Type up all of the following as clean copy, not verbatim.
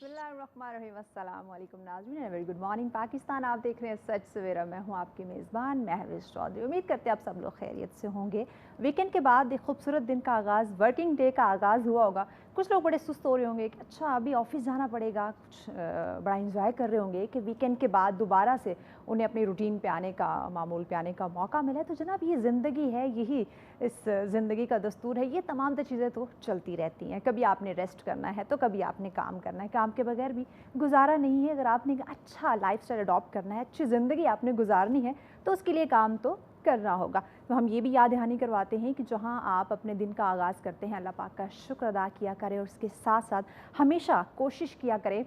बिस्मिल्लाहिर्रहमानिर्रहीम, अस्सलाम वालेकुम नाज़रीन, वेरी गुड मॉर्निंग पाकिस्तान। आप देख रहे हैं सच सवेरा। मैं हूं आपकी मेज़बान महविश चौधरी। उम्मीद करते हैं आप सब लोग खैरियत से होंगे। वीकेंड के बाद एक खूबसूरत दिन का आगाज़, वर्किंग डे का आगाज़ हुआ होगा। कुछ लोग बड़े सुस्त हो रहे होंगे कि अच्छा अभी ऑफिस जाना पड़ेगा, कुछ बड़ा इंजॉय कर रहे होंगे कि वीकेंड के बाद दोबारा से उन्हें अपनी रूटीन पे आने का, मामूल पे आने का मौका मिला है। तो जनाब ये ज़िंदगी है, यही इस ज़िंदगी का दस्तूर है। ये तमाम चीज़ें तो चलती रहती हैं। कभी आपने रेस्ट करना है तो कभी आपने काम करना है। काम के बगैर भी गुजारा नहीं है। अगर आपने अच्छा लाइफस्टाइल अडॉप्ट करना है, अच्छी ज़िंदगी आपने गुजारनी है, तो उसके लिए काम तो करना होगा। तो हम ये भी याद दहानी करवाते हैं कि जहाँ आप अपने दिन का आगाज़ करते हैं, अल्लाह पाक का शुक्र अदा किया करें और उसके साथ साथ हमेशा कोशिश किया करें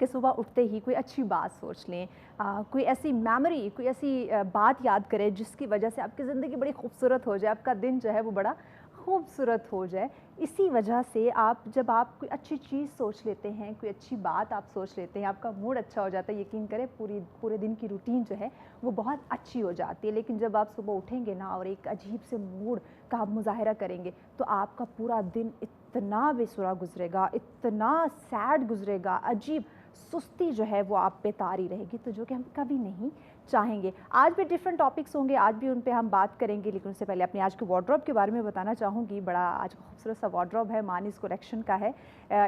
कि सुबह उठते ही कोई अच्छी बात सोच लें, कोई ऐसी मेमोरी, कोई ऐसी बात याद करें जिसकी वजह से आपकी ज़िंदगी बड़ी खूबसूरत हो जाए, आपका दिन जो है वो बड़ा खूबसूरत हो जाए। इसी वजह से जब आप कोई अच्छी चीज़ सोच लेते हैं, कोई अच्छी बात आप सोच लेते हैं, आपका मूड अच्छा हो जाता है। यकीन करें पूरे दिन की रूटीन जो है वो बहुत अच्छी हो जाती है। लेकिन जब आप सुबह उठेंगे ना और एक अजीब से मूड का आप मुज़ाहरा करेंगे तो आपका पूरा दिन इतना बेसुरा गुजरेगा, इतना सैड गुजरेगा, अजीब सुस्ती जो है वो आप पे तारी रहेगी, तो जो कि हम कभी नहीं चाहेंगे। आज भी डिफरेंट टॉपिक्स होंगे, आज भी उन पे हम बात करेंगे, लेकिन उससे पहले अपने आज के वार्डरोब के बारे में बताना चाहूँगी। बड़ा आज खूबसूरत सा वार्डरोब है, मानिस कलेक्शन का है।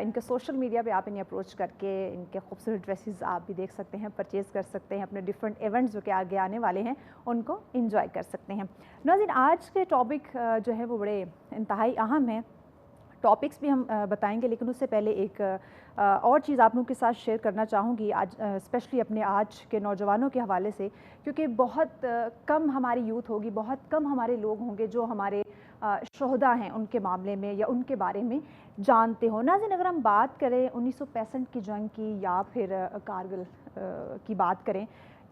इनके सोशल मीडिया पे आप इन्हें अप्रोच करके इनके खूबसूरत ड्रेसेस आप भी देख सकते हैं, परचेज़ कर सकते हैं। अपने डिफरेंट इवेंट्स जो कि आगे आने वाले हैं उनको इंजॉय कर सकते हैं। नाज़रीन, आज के टॉपिक जो है वो बड़े इंतहाई अहम है। टॉपिक्स भी हम बताएंगे, लेकिन उससे पहले एक और चीज़ आप लोगों के साथ शेयर करना चाहूँगी आज, स्पेशली अपने आज के नौजवानों के हवाले से, क्योंकि बहुत कम हमारी यूथ होगी, बहुत कम हमारे लोग होंगे जो हमारे शोहदा हैं उनके मामले में या उनके बारे में जानते हो। नाज़रीन, अगर हम बात करें 1965 की जंग की या फिर कारगिल की बात करें,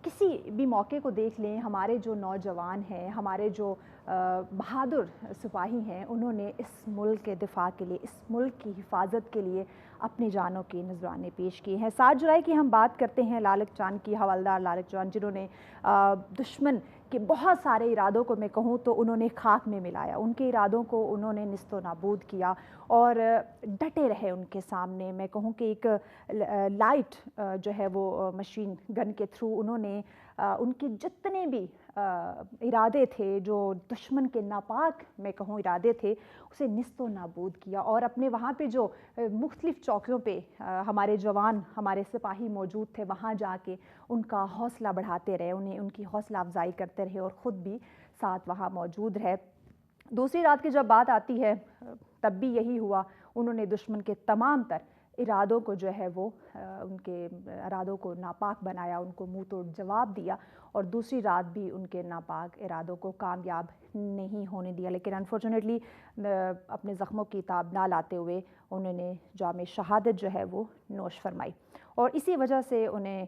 किसी भी मौके को देख लें, हमारे जो नौजवान हैं, हमारे जो बहादुर सिपाही हैं, उन्होंने इस मुल्क के दिफा के लिए, इस मुल्क की हिफाजत के लिए अपनी जानों के नजराने पेश किए हैं। 7 जुलाई की हम बात करते हैं लालक चांद की, हवलदार लालक चांद, जिन्होंने दुश्मन के बहुत सारे इरादों को मैं कहूँ तो उन्होंने खाक में मिलाया, उनके इरादों को उन्होंने निस्तो नाबूद किया और डटे रहे उनके सामने। मैं कहूँ कि एक लाइट जो है वो मशीन गन के थ्रू उन्होंने उनके जितने भी इरादे थे, जो दुश्मन के नापाक मैं कहूँ इरादे थे, उसे निस्तो नाबूद किया। और अपने वहाँ पे जो मुख्तलिफ़ चौकियों पे हमारे जवान, हमारे सिपाही मौजूद थे, वहाँ जाके उनका हौसला बढ़ाते रहे, उन्हें उनकी हौसला अफजाई करते रहे और ख़ुद भी साथ वहाँ मौजूद रहे। दूसरी रात की जब बात आती है तब भी यही हुआ, उन्होंने दुश्मन के तमाम तर इरादों को जो है वो उनके इरादों को नापाक बनाया, उनको मुंह तोड़ जवाब दिया और दूसरी रात भी उनके नापाक इरादों को कामयाब नहीं होने दिया। लेकिन अनफॉर्चुनेटली अपने ज़ख्मों की ताब ना लाते हुए उन्होंने जाम शहादत जो है वो नोश फरमाई और इसी वजह से उन्हें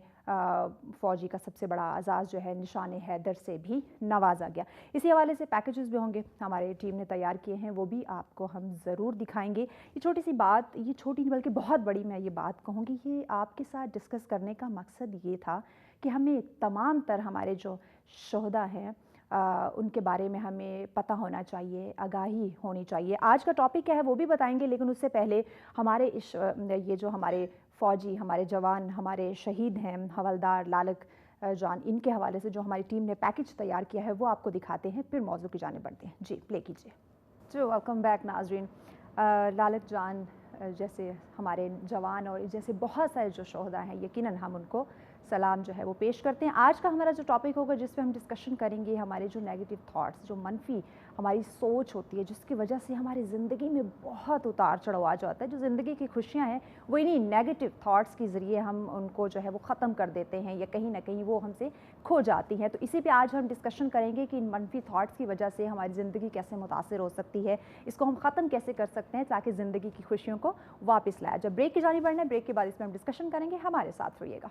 फ़ौजी का सबसे बड़ा एजाज़ जो है निशान हैदर से भी नवाजा गया। इसी हवाले से पैकेजेस भी होंगे हमारे टीम ने तैयार किए हैं, वो भी आपको हम ज़रूर दिखाएंगे। ये छोटी सी बात, ये छोटी नहीं बल्कि बहुत बड़ी मैं ये बात कहूँगी, ये आपके साथ डिस्कस करने का मकसद ये था कि हमें तमाम तर हमारे जो शोहदा हैं उनके बारे में हमें पता होना चाहिए, आगाही होनी चाहिए। आज का टॉपिक क्या है वो भी बताएंगे, लेकिन उससे पहले हमारे ये जो हमारे फ़ौजी, हमारे जवान, हमारे शहीद हैं हवलदार लालक जान, इनके हवाले से जो हमारी टीम ने पैकेज तैयार किया है वो आपको दिखाते हैं, फिर मौजू की जाने बढ़ते हैं। जी प्ले कीजिए। जो वेलकम बैक नाजरीन। लालक जान जैसे हमारे जवान और जैसे बहुत सारे जो शोहदा हैं, यकीनन हम उनको सलाम जो है वो पेश करते हैं। आज का हमारा जो टॉपिक होगा जिस पे हम डिस्कशन करेंगे, हमारे जो नेगेटिव थॉट्स, जो मनफी हमारी सोच होती है, जिसकी वजह से हमारी ज़िंदगी में बहुत उतार चढ़ाव आ जाता है। जो ज़िंदगी की खुशियाँ हैं वो इन्हीं नेगेटिव थॉट्स के ज़रिए हम उनको जो है वो ख़त्म कर देते हैं या कहीं ना कहीं वो हमसे खो जाती हैं। तो इसी पे आज हम डिस्कशन करेंगे कि इन मनफी थॉट्स की वजह से हमारी ज़िंदगी कैसे मुतासर हो सकती है, इसको हम ख़त्म कैसे कर सकते हैं ताकि ज़िंदगी की खुशियों को वापस लाया। जब ब्रेक की जानी बढ़ना है, ब्रेक के बाद इसमें हम डिस्कशन करेंगे, हमारे साथ रहिएगा।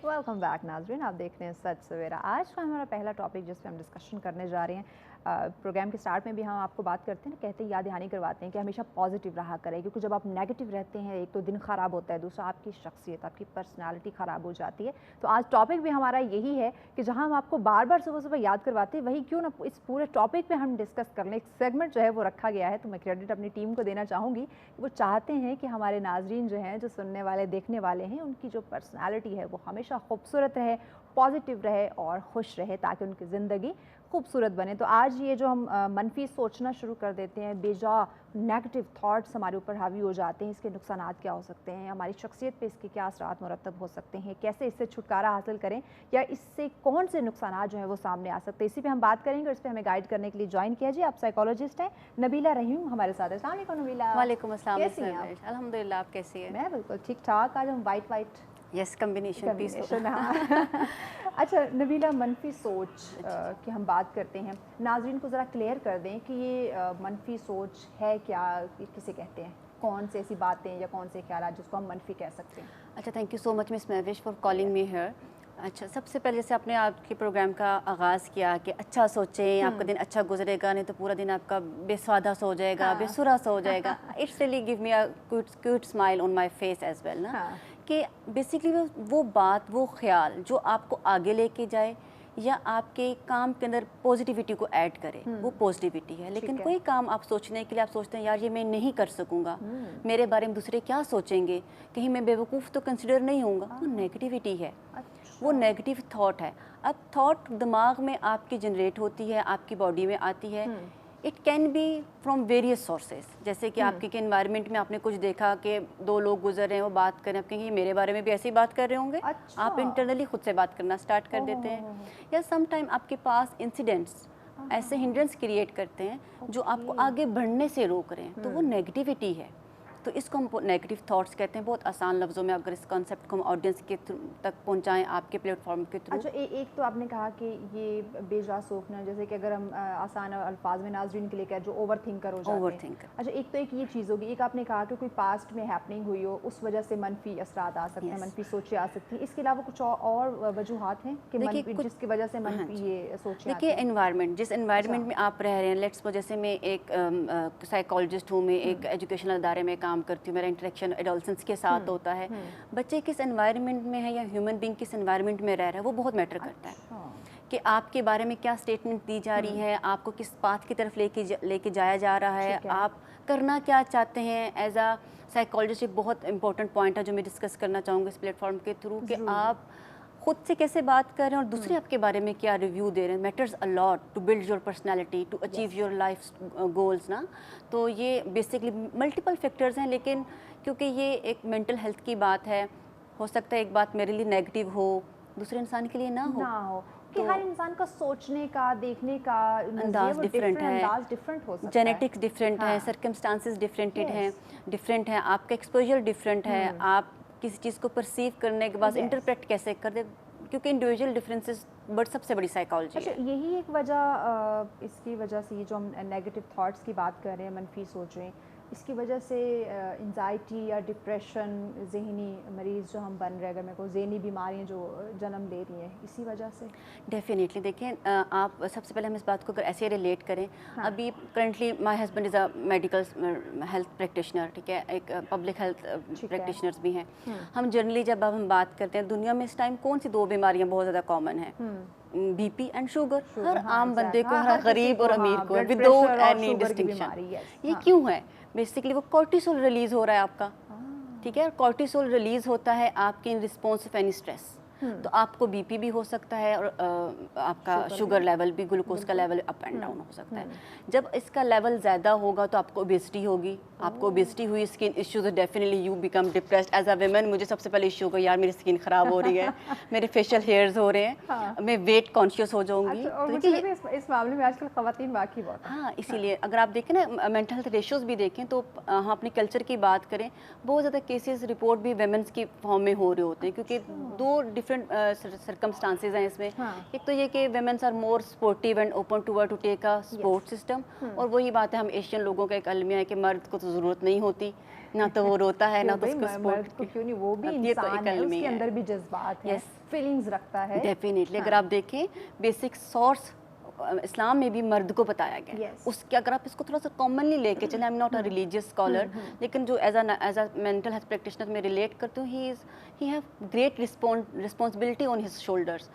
वेलकम बैक नाज़रीन, आप देख रहे हैं सच सवेरा। आज का हमारा पहला टॉपिक जिस पे हम डिस्कशन करने जा रहे हैं, प्रोग्राम के स्टार्ट में भी हम आपको बात करते हैं ना, कहते हैं याद दहानी करवाते हैं कि हमेशा पॉजिटिव रहा करें, क्योंकि जब आप नेगेटिव रहते हैं एक तो दिन ख़राब होता है, दूसरा आपकी शख्सियत, आपकी पर्सनालिटी ख़राब हो जाती है। तो आज टॉपिक भी हमारा यही है कि जहाँ हम आपको बार बार सुबह सुबह याद करवाते हैं, वही क्यों ना इस पूरे टॉपिक पर हम डिस्कस कर लें। एक सेगमेंट जो है वो रखा गया है, तो मैं क्रेडिट अपनी टीम को देना चाहूँगी। वो चाहते हैं कि हमारे नाजरीन जो हैं, जो सुनने वाले देखने वाले हैं, उनकी जो पर्सनैलिटी है वो हमेशा खूबसूरत रहे, पॉजिटिव रहे और खुश रहे, ताकि उनकी ज़िंदगी खूबसूरत बने। तो आज ये जो हम मनफी सोचना शुरू कर देते हैं, बेजा नेगेटिव थॉट्स हमारे ऊपर हावी हो जाते हैं, इसके नुकसानात क्या हो सकते हैं, हमारी शख्सियत पे इसके क्या असरात मुरतब हो सकते हैं, कैसे इससे छुटकारा हासिल करें, या इससे कौन से नुकसानात जो है वो सामने आ सकते हैं, इसी पे हम बात करेंगे। और इस पर हमें गाइड करने के लिए ज्वाइन किया जी, आप साइकोलॉजिस्ट हैं नबीला रहीम हमारे साथ। अस्सलाम वालेकुम नबीला। वालेकुम अस्सलाम। कैसी हैं आप? अल्हम्दुलिल्लाह, आप कैसी हैं? मैं बिल्कुल ठीक ठाक। आज हम वाइट यस, कम्बिनेशन पीस। हाँ। अच्छा नबीला, मनफी सोच की हम बात करते हैं, नाजरीन को ज़रा क्लियर कर दें कि ये मनफी सोच है क्या, किसे कहते हैं, कौन से ऐसी बातें या कौन से ख्याल जिसको हम मनफी कह सकते हैं। अच्छा, thank you so much miss Mahvish for calling me here. अच्छा, सबसे पहले जैसे आपने आपके प्रोग्राम का आगाज़ किया कि अच्छा सोचें, आपका दिन अच्छा गुजरेगा, नहीं तो पूरा दिन आपका बेस्वादा सा हो जाएगा, हाँ। बेसुरा सा हो जाएगा। It's really give me a cute smile on my face as well ना, हाँ। कि बेसिकली वो बात, वो ख्याल जो आपको आगे लेके जाए या आपके काम के अंदर पॉजिटिविटी को ऐड करे, वो पॉजिटिविटी है। लेकिन कोई काम आप सोचने के लिए आप सोचते हैं यार ये मैं नहीं कर सकूंगा, मेरे बारे में दूसरे क्या सोचेंगे, कहीं मैं बेवकूफ़ तो कंसिडर नहीं होऊंगा, वो नेगेटिविटी है। वो नेगेटिव थॉट है। अब थॉट दिमाग में आपकी जनरेट होती है, आपकी बॉडी में आती है। It can be from various sources, जैसे कि आपके एनवायरनमेंट में आपने कुछ देखा कि दो लोग गुजर रहे हैं, वो बात करें, आप कहेंगे मेरे बारे में भी ऐसी बात कर रहे होंगे। अच्छा। आप इंटरनली खुद से बात करना स्टार्ट कर देते हैं। या सम टाइम आपके पास इंसिडेंट्स ऐसे हिंड्रेंस क्रिएट करते हैं जो आपको आगे बढ़ने से रोक रहे हैं, तो वो नेगेटिविटी है। तो इसको हम नेगेटिव थॉट्स कहते हैं। बहुत आसान लफ्ज़ों में अगर इस कॉन्सेप्ट को हम ऑडियंस के तक पहुंचाएं, आपके प्लेटफॉर्म के थ्रू। अच्छा, एक तो आपने कहा कि ये बेजा सोचना, जैसे कि अगर हम आसान अल्फाज में नाजरीन के लिए कहें, जो ओवर थिंकर हो जाते हैं। Over thinker. अच्छा, एक तो ये चीज़ होगी। एक आपने कहा कि कोई पास्ट में हैपनिंग हुई हो, उस वजह से मनफी असरात आ सकते हैं, मनफी सोचें आ सकती हैं। इसके अलावा कुछ और वजूहात हैं कि जिसकी वजह से मनफी ये सोचें? देखिए, एनवायरनमेंट, जिस एनवायरनमेंट में आप रह रहे हैं, लेट्स सपोज जैसे मैं एक साइकोलॉजिस्ट हूँ, मैं एक एजुकेशनल अदारे में काम करती हूँ, मेरा इंटरेक्शन एडोलसेंस के साथ होता है। बच्चे किस एनवायरनमेंट में है या ह्यूमन बीइंग किस एनवायरनमेंट में रह रहा है, वो बहुत मैटर करता है कि आपके बारे में क्या स्टेटमेंट दी जा रही है, आपको किस पाथ की तरफ लेके जाया जा रहा है, आप करना क्या चाहते हैं। एज अ साइकोलॉजिस्ट एक बहुत इंपॉर्टेंट पॉइंट है जो मैं डिस्कस करना चाहूँगी इस प्लेटफॉर्म के थ्रू, कि आप खुद से कैसे बात कर रहे हैं और दूसरे आपके बारे में क्या रिव्यू दे रहे हैं, matters a lot to build your personality, to achieve your life goals ना। तो ये बेसिकली मल्टीपल फैक्टर्स हैं, लेकिन क्योंकि ये एक मेंटल हेल्थ की बात है, हो सकता है एक बात मेरे लिए नेगेटिव हो, दूसरे इंसान के लिए ना हो। कि हर इंसान का सोचने का, देखने का अंदाज डिफरेंट है, डिफरेंट हो सकता है, जेनेटिक्स डिफरेंट है, सर्कमस्टांसेस डिफरेंट हैं, आपका एक्सपोजर डिफरेंट है, आप किसी चीज़ को परसीव करने के बाद इंटरप्रेट कैसे कर दे, क्योंकि इंडिविजुअल डिफरेंसेस सबसे बड़ी साइकोलॉजी है। अच्छा, यही एक वजह, इसकी वजह से ये जो हम नेगेटिव थॉट्स की बात कर रहे हैं, मनफी सोच रहे हैं, इसकी वजह से एंजाइटी या डिप्रेशन, जहनी मरीज़ जो हम बन रहे हैं, अगर मेरे को जहनी बीमारियाँ जो जन्म ले रही हैं, इसी वजह से। डेफिनेटली। देखिए, आप सबसे पहले हम इस बात को अगर ऐसे रिलेट करें, अभी currently my husband is a medical health practitioner, ठीक है, एक पब्लिक हेल्थ प्रैक्टिशनर्स भी हैं। हम जनरली जब हम बात करते हैं, दुनिया में इस टाइम कौन सी दो बीमारियाँ बहुत ज़्यादा कॉमन हैं? BP and sugar. हर आम बंदे को, हर गरीब और अमीर को, विदाउट एनी डिस्टिंक्शन। ये क्यों है? बेसिकली वो कॉर्टिसोल रिलीज हो रहा है आपका, ठीक है। कॉर्टिसोल रिलीज होता है आपके in response of any stress, तो आपको बीपी भी हो सकता है और आपका शुगर लेवल भी, ग्लूकोज का लेवल अप एंड डाउन हो सकता है। जब इसका लेवल ज़्यादा होगा तो आपको ओबेसिटी होगी, आपको ओबेसिटी हुई, skin issues, definitely you become depressed as a woman. मुझे सबसे पहले इशू होगा यार मेरी स्किन ख़राब हो रही है, मेरे फेशियल हेयर्स हो रहे हैं, मैं वेट कॉन्शियस हो जाऊँगी। तो इस मामले में आजकल ख़वातीन बाकी बहुत। हाँ, इसीलिए अगर आप देखें ना, मेंटल हेल्थ रेशियोज़ भी देखें तो हम अपने कल्चर की बात करें, बहुत ज़्यादा केसेस रिपोर्ट भी वुमेन्स की फॉर्म में हो रहे होते हैं, क्योंकि दो ڈفرینٹ سرکمسٹانسز ہیں اس میں. ایک تو یہ کہ womens are more supportive and open to take a support system, اور وہی بات ہے ہم ایشین لوگوں کا ایک المیہ ہے کہ مرد کو تو ضرورت نہیں ہوتی, نہ تو وہ روتا ہے نہ تو اس کو سپورٹ کو, کیوں نہیں, وہ بھی انسان ہے, اس کے اندر بھی جذبات ہیں, فیلنگز رکھتا ہے. ڈیفینیٹلی اگر آپ دیکھیں بیسک سورس اسلام میں بھی مرد کو بتایا گیا ہے. اس کے اگر آپ اس کو تھوڑا سا کامنلی لے کے چلیں, I am not a religious scholar, لیکن جو as a mental health practitioner میں ریلیٹ کرتی ہوں, he have great responsibility on his shoulders.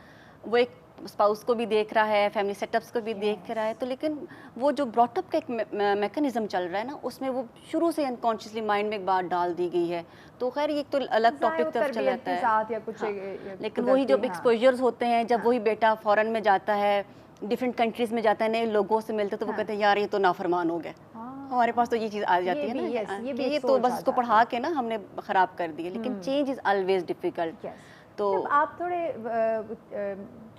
وہ ایک اسپاؤس کو بھی دیکھ رہا ہے, فیملی سیٹ اپس کو بھی دیکھ رہا ہے, تو لیکن وہ جو براٹ اپ کا ایک میکانزم چل رہا ہے نا, اس میں وہ شروع سے انکانشیسلی مائنڈ میں ایک بات ڈال دی گئی ہے. تو خیر یہ تو الگ ٹاپک طرف چلا جاتا ہے, لیکن وہی جب ایکسپوجرز ہوتے ہیں, جب وہی بیٹا فورن میں جاتا ہے, ڈفرینٹ کنٹریز میں جاتا ہے, نئے لوگوں سے ملتے, تو وہ کہتے ہیں یار یہ تو نافرمان ہو گئے. ہمارے پاس تو یہ چیز آ جاتی ہے نا کہ یہ تو بس اس کو پڑھا کے نا ہم نے خراب کر دی ہے, لیکن چینج از آلویز ڈیفیکلٹ. تو آپ تھوڑے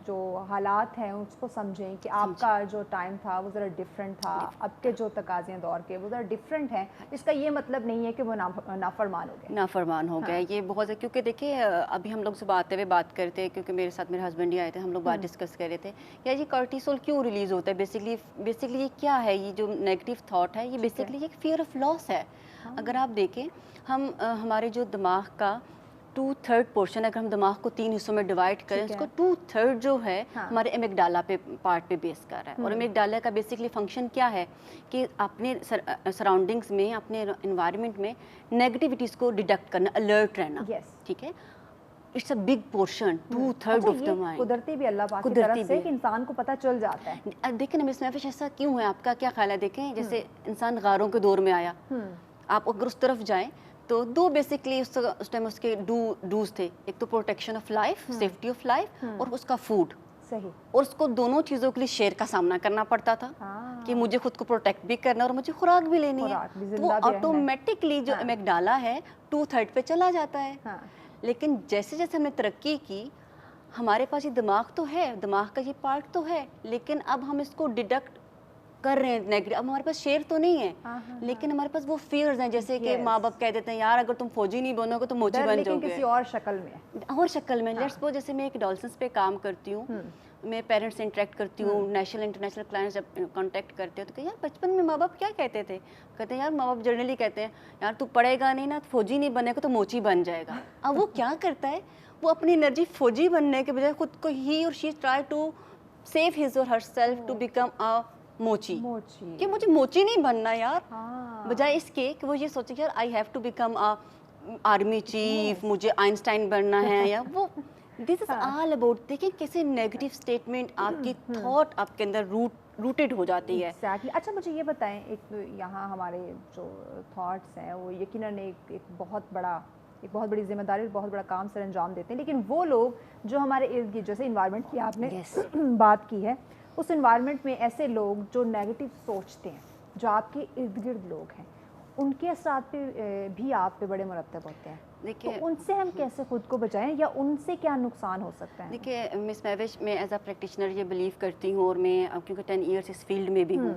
جو حالات ہیں اس کو سمجھیں کہ آپ کا جو ٹائم تھا وہ ذرا ڈفرینٹ تھا, اب کے جو تقاضے دور کے وہ ذرا ڈفرینٹ ہیں. اس کا یہ مطلب نہیں ہے کہ وہ نافرمان ہو گئے, نافرمان ہو گئے. یہ بہت, کیونکہ دیکھیں ابھی ہم لوگ سے بات کرتے, کیونکہ میرے ساتھ میرے ہسبینڈ ہی آئے تھے, ہم لوگ بات ڈسکس کر رہے تھے یا یہ کارٹیسول کیوں ریلیز ہوتا ہے. بیسکلی یہ کیا ہے, یہ جو نیگیٹو تھاٹ ہے, یہ بیسکلی ایک فیئر آف لاس ہے. اگر آپ دیکھیں ہمارے جو دماغ کا 2/3 پورشن, اگر ہم دماغ کو 3 حصوں میں ڈیوائڈ کریں, اس کو 2/3 جو ہے ہمارے امیگڈالا پہ پارٹ پہ بیس کر رہا ہے. اور امیگڈالا کا بیسکلی فنکشن کیا ہے کہ اپنے سراؤنڈنگس میں, اپنے انوائرمنٹ میں نیگیٹیوٹیز کو ڈیڈکٹ کرنا, الرٹ رہنا. ٹھیک ہے, it's a big portion, 2/3 of the mind. قدرتی بھی اللہ پاک کی طرف سے کہ انسان کو پتہ چل جاتا ہے. دیکھیں مس محفش ایسا کیوں ہے, آپ کا کیا خیال ہے؟ دیکھیں جیسے انسان غاروں کے دور میں آیا, آپ اگر اس طرف جائیں تو دو بیسکلی اس ٹائم اس کے ڈوز تھے. ایک تو protection of life, safety of life, اور اس کا فوڈ. صحیح. اور اس کو دونوں چیزوں کے لیے شیر کا سامنا کرنا پڑتا تھا کہ مجھے خود کو پروٹیکٹ بھی کرنا اور مجھے خوراک بھی لینی ہے. وہ آٹومیٹکلی جو امیگڈالا ہے 2/3 پہ چلا جاتا ہے. لیکن جیسے جیسے ہم نے ترقی کی, ہمارے پاس یہ دماغ تو ہے, دماغ کا یہ پارٹ تو ہے, لیکن اب ہم اس کو ڈیڈکٹ کر رہے ہیں نیگیٹو. اب ہمارے پاس شیر تو نہیں ہے, لیکن ہمارے پاس وہ فیئرز ہیں, جیسے کہ ماں باپ کہہ دیتے ہیں یار اگر تم فوجی نہیں بنو گے تو موچی بن جاؤ گے, کسی اور شکل میں. لیٹس سپوز جیسے میں ایک ڈالسنس پہ کام کرتی ہوں, میں پیرنٹس سے انٹریکٹ کرتی ہوں, نیشنل انٹرنیشنل کلائنٹس جب کانٹیکٹ کرتے ہیں تو کہ یار بچپن میں ماں باپ کیا کہتے تھے, کہتے ہیں یار ماں باپ جنرلی کہتے ہیں یار تو پڑھے گا نہیں نا, فوجی نہیں بنے گا تو موچی بن جائے گا. اب وہ کیا کرتا ہے, وہ اپنی انرجی فوجی بننے کے بجائے خود کو ہی اور she try to save his or her self to become a mochi, کہ مجھے موچی نہیں بننا یار, بجائے اس کے کہ وہ یہ سوچے کہ یار I have to become army chief, مجھے آئنسٹائن بننا ہے, یا وہ دس از آل اباؤٹ. دیکھیں کیسے نیگیٹو اسٹیٹمنٹ آپ کی تھاٹ آپ کے اندر روٹیڈ ہو جاتی ہے. اچھا مجھے یہ بتائیں, ایک تو یہاں ہمارے جو تھاٹس ہیں وہ یقیناً ایک بہت بڑی ذمہ داری اور بہت بڑا کام سر انجام دیتے ہیں, لیکن وہ لوگ جو ہمارے ارد گرد, جیسے انوائرمنٹ کی آپ نے بات کی ہے, اس انوائرمنٹ میں ایسے لوگ جو نیگیٹو سوچتے ہیں, جو آپ کے ارد گرد لوگ ہیں, ان کے اثرات پہ بھی آپ پہ بڑے مرتب ہوتے ہیں. دیکھیے ان سے ہم کیسے خود کو بچائیں, یا ان سے کیا نقصان ہو سکتا ہے؟ دیکھیے مس محوش, میں ایز اے پریکٹیشنر یہ بلیو کرتی ہوں, اور میں کیونکہ 10 ایئرس اس فیلڈ میں بھی ہوں,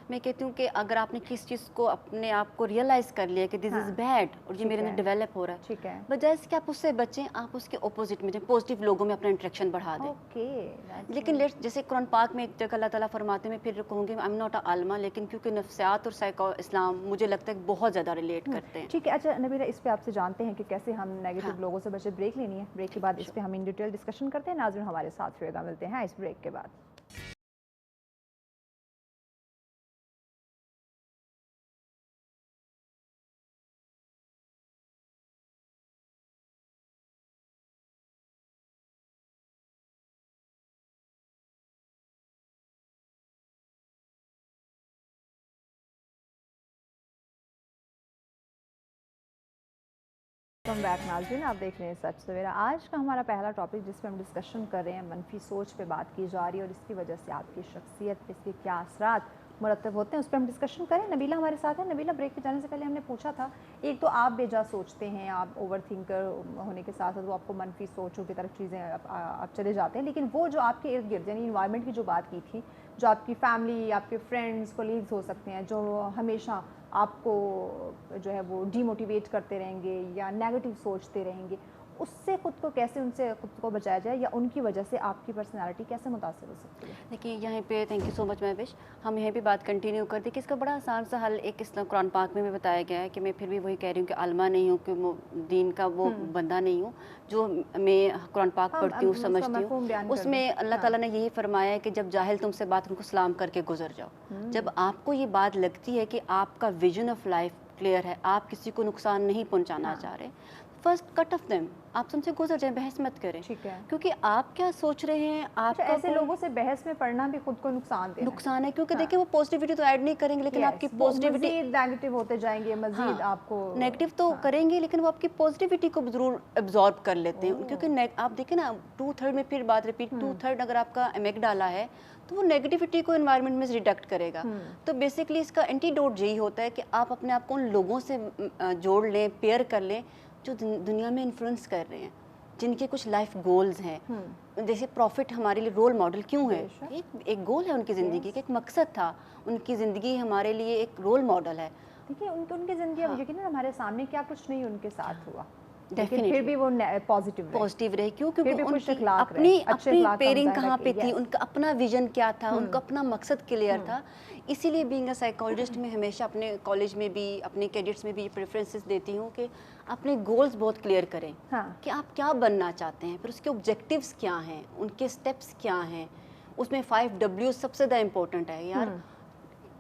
میں کہتی ہوں کہ اگر آپ نے کس چیز کو اپنے آپ کو ریئلائز کر لیا کہ دس از بیڈ اور یہ میرے اندر ڈیولپ ہو رہا ہے, ٹھیک ہے, بجائے اس کہ آپ اس سے بچیں, آپ اس کے اپوزٹ میں جائیں, پازیٹیو لوگوں میں اپنا انٹریکشن بڑھا دیں. لیکن جیسے قرآن پاک میں ایک جگہ اللہ تعالیٰ فرماتے ہیں, میں پھر کہوں گی آئی ایم ناٹ اے عالمہ, لیکن کیونکہ نفسیات اور اسلام مجھے لگتا ہے بہت زیادہ ریلیٹ کرتے ہیں. ٹھیک ہے. اچھا نبیلہ, اس پہ آپ سے جانتے ہیں کہ کیسے ہم نیگیٹو لوگوں سے بچے. بریک لینی ہے, بریک کے بعد اس پہ ہم ان ڈیٹیل ڈسکشن کرتے ہیں. ناظرین ہمارے ساتھ رہے گا, ملتے ہیں اس بریک کے بعد. ویلکم بیک ناظرین, آپ دیکھ رہے ہیں سچ سویرا. آج کا ہمارا پہلا ٹاپک جس پہ ہم ڈسکشن کر رہے ہیں, منفی سوچ پہ بات کی جا رہی ہے, اور اس کی وجہ سے آپ کی شخصیت پہ اس کے کیا اثرات مرتب ہوتے ہیں, اس پہ ہم ڈسکشن کریں. نبیلہ ہمارے ساتھ ہے. نبیلہ, بریک پہ جانے سے پہلے ہم نے پوچھا تھا, ایک تو آپ بے جا سوچتے ہیں, آپ اوور تھنکر ہونے کے ساتھ ساتھ وہ آپ کو منفی سوچوں کی طرف چیزیں آپ چلے جاتے ہیں, لیکن وہ جو آپ کے ارد گرد یعنی انوائرمنٹ کی جو بات کی تھی, جو آپ کی فیملی, آپ کے فرینڈس, کولیگز ہو سکتے ہیں, جو ہمیشہ آپ کو جو ہے وہ ڈی موٹیویٹ کرتے رہیں گے یا نیگیٹو سوچتے رہیں گے, اس سے خود کو کیسے ان سے خود کو بچایا جائے یا ان کی وجہ سے آپ کی پرسنالٹی کیسے متاثر ہو سکتی ہے؟ دیکھیے یہیں پہ تھینک یو سو مچ مہوش، ہم یہیں پہ بات کنٹینیو کر دیں کہ اس کا بڑا آسان سا حل ایک اسلام قرآن پاک میں بھی بتایا گیا ہے کہ میں پھر بھی وہی کہہ رہی ہوں کہ عالمہ نہیں ہوں کہ دین کا وہ بندہ نہیں ہوں، جو میں قرآن پاک پڑھتی ہوں سمجھتی ہوں، اس میں اللہ تعالیٰ نے یہی فرمایا ہے کہ جب جاہل تم سے بات ان کو سلام کر کے گزر جاؤ۔ جب آپ کو یہ بات لگتی ہے کہ آپ کا ویژن آف لائف کلیئر ہے، آپ کسی کو نقصان نہیں پہنچانا چاہ رہے، فرسٹ کٹ آف دیم، آپ ان سے گزر جائیں، بحث مت کریں، کیونکہ آپ کیا سوچ رہے ہیں، آپ ایسے لوگوں سے بحث میں پڑھنا بھی خود کو نقصان ہے، کیونکہ دیکھیں وہ پوزیٹیوٹی تو ایڈ نہیں کریں گے، لیکن آپ کی پوزیٹیوٹی نیگیٹو ہوتے جائیں گے، مزید آپ کو نیگیٹو تو کریں گے، لیکن وہ آپ کی پوزیٹیوٹی کو ضرور ایبزارب کر لیتے ہیں، کیونکہ آپ دیکھیں نا 2/3 میں پھر بات ریپیٹ 2/3 اگر آپ کا ایمیگ ڈالا ہے تو وہ نیگیٹیوٹی کو انوائرمنٹ میں ریڈکٹ کرے گا۔ تو بیسکلی اس کا اینٹی ڈوٹ یہی ہوتا ہے کہ آپ اپنے آپ کو ان لوگوں سے جوڑ لیں، پیئر کر لیں جو دنیا میں انفلوئنس کر رہے ہیں، جن کے کچھ لائف گولز ہیں۔ جیسے پروفٹ ہمارے لیے رول ماڈل کیوں ہے؟ ایک گول ہے ان کی زندگی کا، ایک مقصد تھا، ان کی زندگی ہمارے لیے ایک رول ماڈل ہے۔ دیکھیے ان کی زندگی اب یقیناً ہمارے سامنے کیا کچھ نہیں ان کے ساتھ ہوا، لیکن پھر بھی وہ پازیٹیو رہے، کیوں؟ کیونکہ ان کی اپنی پیرنگ کہاں پہ تھی، ان کا اپنا ویژن کیا تھا، ان کا اپنا مقصد کلیئر تھا۔ اسی لیے بینگ اے سائیکالوجسٹ میں ہمیشہ اپنے کالج میں بھی اپنے کیڈٹس میں بھی پریفرنسز دیتی ہوں کہ اپنے گولز بہت کلیئر کریں کہ آپ کیا بننا چاہتے ہیں، پھر اس کے آبجیکٹیوز کیا ہیں، ان کے سٹیپس کیا ہیں۔ اس میں 5W سب سے زیادہ امپورٹنٹ ہے یار،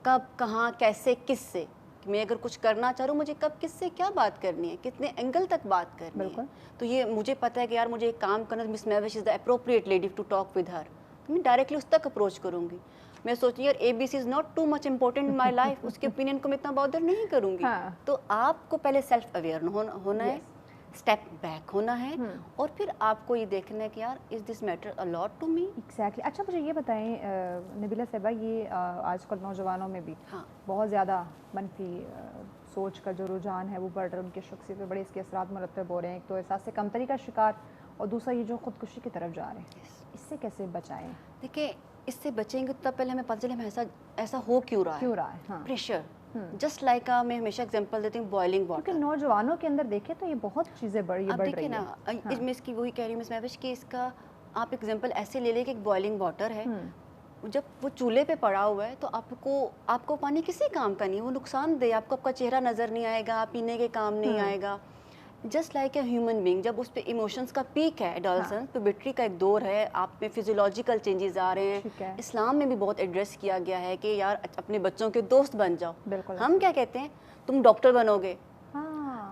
کب، کہاں، کیسے، کس سے۔ میں اگر کچھ کرنا چاہ رہا ہوں، مجھے کب، کس سے کیا بات کرنی ہے، کتنے اینگل تک بات کرنی ہے۔ تو یہ مجھے پتہ ہے کہ یار مجھے ایک کام کرنا، miss Mahvish is the appropriate lady to talk with her, میں ڈائریکٹلی اس تک اپروچ کروں گی۔ میں سوچتی یار ABC is not too much important in my life, اس کے اوپینین کو میں اتنا بادر نہیں کروں گی۔ تو آپ کو پہلے سیلف اویئر ہونا ہے، اسٹیپ بیک ہونا ہے، اور پھر آپ کو یہ دیکھنا ہے کہ یار is this matter a lot to me. Exactly. اچھا مجھے یہ بتائیں نبیلہ صاحبہ، یہ آج کل نوجوانوں میں بھی بہت زیادہ منفی سوچ کا جو رجحان ہے وہ بڑھ رہا ہے، ان کی شخصیت پہ بڑے اس کے اثرات مرتب ہو رہے ہیں، ایک تو احساس کمتری کا شکار، اور دوسرا یہ جو خودکشی کی طرف جا رہے ہیں، اس سے کیسے بچائیں؟ دیکھیں اس سے بچیں گے تب پہلے ہمیں پتہ چلے ہمیں ایسا ہو کیوں رہا ہے۔ پریشر، جسٹ لائک میں ہمیشہ ایگزامپل دیتی ہوں بوائلنگ واٹر، کیونکہ نوجوانوں کے اندر دیکھیں تو یہ بہت چیزیں بڑھ رہی ہیں۔ دیکھیں نا، میں اس کی وہی کہہ رہی ہوں مس مہوش کہ اس کا آپ ایگزامپل ایسے لے لیں کہ ایک بوائلنگ واٹر ہے، جب وہ چولہے پہ پڑا ہوا ہے تو آپ کو پانی کسی کام کا نہیں ہے، وہ نقصان دہ، آپ کو آپ کا چہرہ نظر نہیں آئے گا، پینے کے کام نہیں آئے گا۔ Just like a human being, جب اس پہ ایموشنس کا پیک ہے، ایڈولسنس پیوبرٹی کا ایک دور ہے، آپ میں فزیولوجیکل چینجز آ رہے ہیں، اسلام میں بھی بہت ایڈریس کیا گیا ہے کہ یار اپنے بچوں کے دوست بن جاؤ۔ ہم کیا کہتے ہیں، تم ڈاکٹر بنو گے،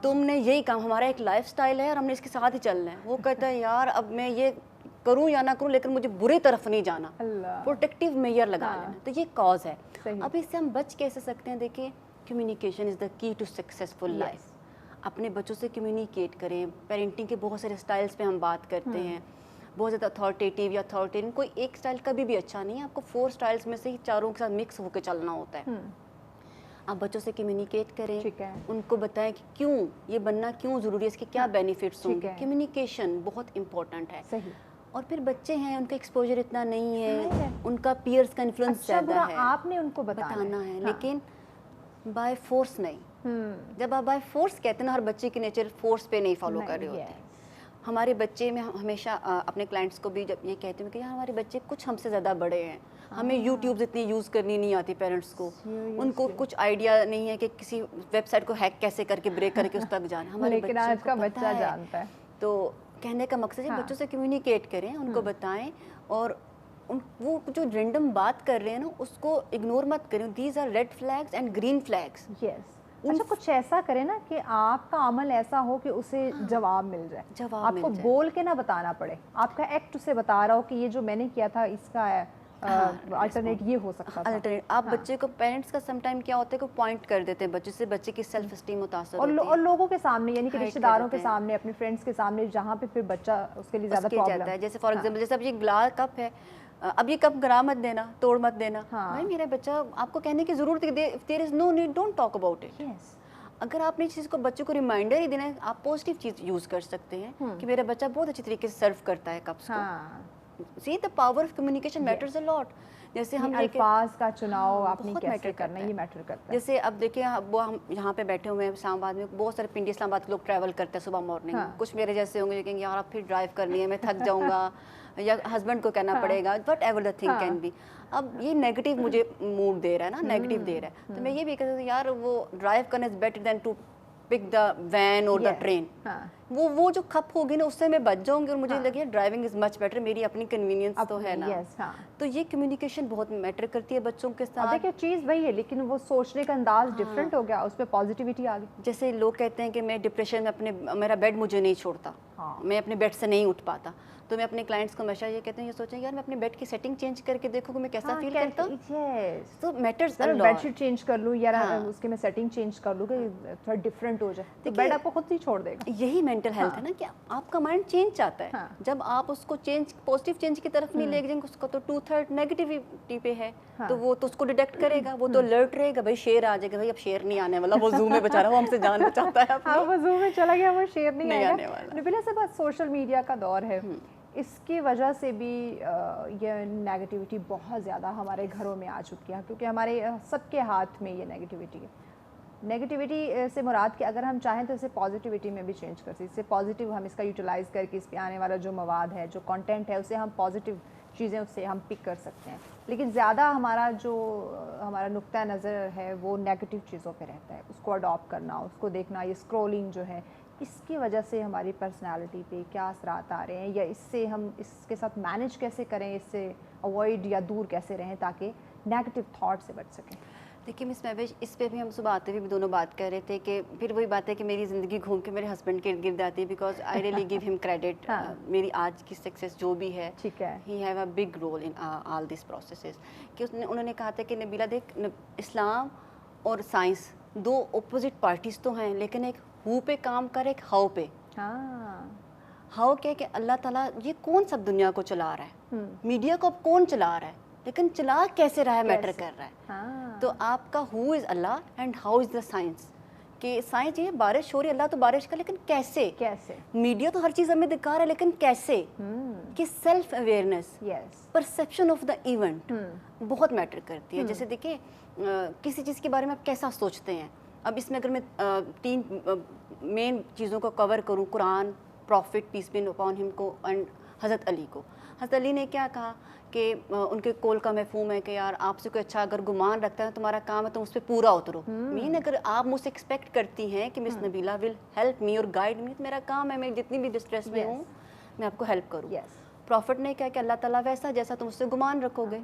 تم نے یہی کام، ہمارا ایک لائف سٹائل ہے اور ہم نے اس کے ساتھ ہی چلنا ہے۔ وہ کہتا ہے یار اب میں یہ کروں یا نہ کروں لیکن مجھے بری طرف نہیں جانا، پروٹیکٹیو میئر لگا لینا۔ تو یہ کاز ہے۔ اب اس سے ہم بچ کیسے سکتے ہیں؟ دیکھیں کمیونیکیشن از دا کی ٹو سکسیزفل لائف۔ اپنے بچوں سے کمیونیکیٹ کریں۔ پیرنٹنگ کے بہت سارے اسٹائلس پہ ہم بات کرتے ہیں، بہت زیادہ اتھارٹیٹیو یا اتھارٹیٹیو، کوئی ایک اسٹائل کبھی بھی اچھا نہیں ہے، آپ کو 4 اسٹائلس میں سے ہی چاروں کے ساتھ مکس ہو کے چلنا ہوتا ہے۔ آپ بچوں سے کمیونیکیٹ کریں، ان کو بتائیں کہ کیوں یہ بننا کیوں ضروری ہے، اس کے کیا بینیفٹس ہوں گے۔ کمیونیکیشن بہت امپورٹنٹ ہے۔ اور پھر بچے ہیں، ان کا ایکسپوجر اتنا نہیں ہے، ان کا پیئرس کا انفلوئنس زیادہ ہے، آپ نے ان کو بتانا ہے، لیکن بائی فورس نہیں۔ جب آپ بائی فورس کہتے ہیں نا، ہر بچے کی نیچر فورس پہ نہیں فالو کر رہے ہوتے ہیں۔ ہمارے بچے میں ہمیشہ اپنے کلائنٹس کو بھی جب یہ کہتے ہیں کہ یار ہمارے بچے کچھ ہم سے زیادہ بڑے ہیں، ہمیں یوٹیوبز اتنی یوز کرنی نہیں آتی پیرنٹس کو، ان کو کچھ آئیڈیا نہیں ہے کہ کسی ویب سائٹ کو ہیک کیسے کر کے بریک کر کے اس تک جانا، ہمارے بچہ جانتا ہے۔ تو کہنے کا مقصد ہے بچوں سے کمیونیکیٹ کریں، ان کو بتائیں، اور وہ جو رینڈم بات کر رہے ہیں نا اس کو اگنور مت کریں۔ These are red flags and green flags. اچھا کچھ ایسا کریں نا کہ آپ کا عمل ایسا ہو کہ اسے جواب مل جائے، آپ کو بول کے نہ بتانا پڑے، آپ کا ایکٹ اسے بتا رہا ہو کہ یہ جو میں نے کیا تھا اس کا الٹرنیٹ یہ ہو سکتا تھا۔ آپ بچے کو، پیرنٹس کا سم ٹائم کیا ہوتا ہے کہ پوائنٹ کر دیتے ہیں بچے سے، بچے کی سیلف اسٹیم متاثر ہوتی ہے، اور لوگوں کے سامنے، یعنی کہ رشتہ داروں کے سامنے، اپنے فرینڈس کے سامنے، جہاں پہ پھر بچہ اس کے لیے زیادہ پرابلم ہے۔ جیسے فار ایگزامپل جیسے اب یہ گلاس کپ ہے، اب یہ کپ گرا مت دینا، توڑ مت دینا، بھائی میرا بچہ، آپ کو کہنے کی ضرورت ہے، there is no need, don't talk about it. اگر آپ نے چیز کو بچوں کو ریمائنڈر ہی دینا ہے، آپ پازیٹیو چیز یوز کر سکتے ہیں کہ میرا بچہ بہت اچھی طریقے سے سرو کرتا ہے کپس کو۔ See the power of communication matters a lot. جیسے ہم الفاظ کا چناؤ آپ نے کیسے کرنا ہے یہ میٹر کرتا ہے. جیسے اب دیکھیں وہ ہم یہاں پہ بیٹھے ہوئے ہیں اسلام آباد میں, بہت سارے پنڈی اسلام آباد کے لوگ ٹریول کرتے ہیں صبح مارننگ میں, کچھ میرے جیسے ہوں گے کہیں گے یار اب پھر ڈرائیو کرنی ہے, میں تھک جاؤں گا, یا ہسبینڈ کو کہنا پڑے گا, whatever the thing can be. اب یہ نیگیٹو مجھے موڈ دے رہا ہے نا, نیگیٹو دے رہا ہے, تو میں یہ بھی کہتی ہوں یار وہ ڈرائیو کرنا is better than to pick the van or the train. وہ جو کھپ ہوگی نا اس سے میں بچ جاؤں گی, اور مجھے لگے ڈرائیونگ از مچ بیٹر, میری اپنی کنوینئنس تو ہے نا. تو یہ کمیونیکیشن بہت میٹر کرتی ہے بچوں کے ساتھ. دیکھیں چیز وہی ہے لیکن وہ سوچنے کا انداز ڈفرینٹ ہو گیا, اس پہ پازیٹیوٹی آ گئی. جیسے لوگ کہتے ہیں کہ میں ڈپریشن میں میرا بیڈ مجھے نہیں چھوڑتا, میں اپنے بیڈ سے نہیں اٹھ پاتا, تو میں اپنے کلائنٹس کو ہمیشہ یہ کہتے ہیں, یہ سوچیں یار میں اپنے بیڈ کی سیٹنگ چینج کر کے دیکھوں کہ میں کیسا فیل کرتا ہوں. تو میٹرز ا لاٹ. بیڈ شیٹ چینج کر لوں یا اس کے میں سیٹنگ چینج کر لوں کہ تھوڑا ڈفرینٹ ہو جائے, تو بیڈ آپ کو خود ہی چھوڑ دے گا. یہی مینٹل ہیلتھ ہے نا, کہ آپ کا مائنڈ چینج چاہتا ہے. جب آپ اس کو چینج پازیٹیو چینج کی طرف نہیں لے جائیں گے, اس کا تو 2/3 نیگیٹیوٹی پہ ہے, تو وہ تو اس کو ڈیٹیکٹ کرے گا, وہ تو الرٹ رہے گا, بھائی شیر آ جائے گا, بھائی اب شیر نہیں آنے والا, وہ زو میں بیچارہ وہ ہم سے جان بچاتا ہے, ہاں وہ زو میں چلا گیا, وہ شیر نہیں آنے والا. نبیلہ سے بات سوشل میڈیا کا دور ہے, اس کی وجہ سے بھی یہ نیگیٹیوٹی بہت زیادہ ہمارے گھروں میں آ چکی ہے, کیونکہ ہمارے سب کے ہاتھ میں یہ نیگیٹیوٹی ہے. نیگیٹیوٹی سے مراد کہ اگر ہم چاہیں تو اسے پازیٹیوٹی میں بھی چینج کر سکتے, اس سے پازیٹیو ہم اس کا یوٹیلائز کر کے اس پہ آنے والا جو مواد ہے, جو کنٹینٹ ہے, اسے ہم پازیٹیو چیزیں اس سے ہم پک کر سکتے ہیں. لیکن زیادہ ہمارا نقطہ نظر ہے وہ نیگیٹیو چیزوں پہ رہتا ہے, اس کو اڈاپٹ کرنا, اس کو دیکھنا, یہ اسکرولنگ جو ہے اس کی وجہ سے ہماری پرسنالٹی پہ کیا اثرات آ رہے ہیں, یا اس سے ہم اس کے ساتھ مینیج کیسے کریں, اس سے اوائڈ یا دور کیسے رہیں تاکہ نیگیٹو تھاٹ سے بچ سکیں. دیکھیے مس مہوش, اس پہ بھی ہم صبح آتے ہوئے بھی دونوں بات کر رہے تھے کہ پھر وہی بات ہے کہ میری زندگی گھوم کے میرے ہسبینڈ کے ارد گرد آتی ہے, because I really give him credit. میری آج کی سکسیس جو بھی ہے, ٹھیک ہے, he have a big role in all these processes. کہ انہوں نے کہا تھا کہ نبیلہ دیکھ, اسلام اور سائنس دو اپوزٹ پارٹیز تو ہیں, لیکن ایک ہو پہ کام کر, ایک ہاؤ پہ. ہاؤ کیا کہ اللہ تعالیٰ یہ کون سب دنیا کو چلا رہا ہے, میڈیا کو اب کون چلا رہا ہے, لیکن چلا کیسے رہا ہے میٹر کر رہا ہے. تو آپ کا who is Allah and how is the science. کہ سائنس یہ بارش ہو رہی ہے, اللہ تو بارش کا, لیکن کیسے. میڈیا تو ہر چیز ہمیں دکھا رہا ہے, لیکن کیسے. کہ self awareness, perception of the event بہت میٹر کرتی ہے. جیسے دیکھیں کسی چیز کے بارے میں آپ کیسا سوچتے ہیں. اب اس میں اگر میں 3 مین چیزوں کو کور کروں, Quran, prophet peace be upon him کو, اینڈ حضرت علی کو. حضرت علی نے کیا کہا کہ ان کے قول کا مفہوم ہے کہ یار آپ سے کوئی اچھا اگر گمان رکھتا ہے, تمہارا کام ہے تم اس پہ پورا اترو. مین اگر آپ مجھ سے ایکسپیکٹ کرتی ہیں کہ مس نبیلہ ول ہیلپ می اور گائیڈ می, میرا کام ہے میں جتنی بھی ڈسٹریس میں ہوں میں آپ کو ہیلپ کروں. پروفٹ نے کہا کہ اللہ تعالیٰ ویسا جیسا تم اس سے گمان رکھو گے.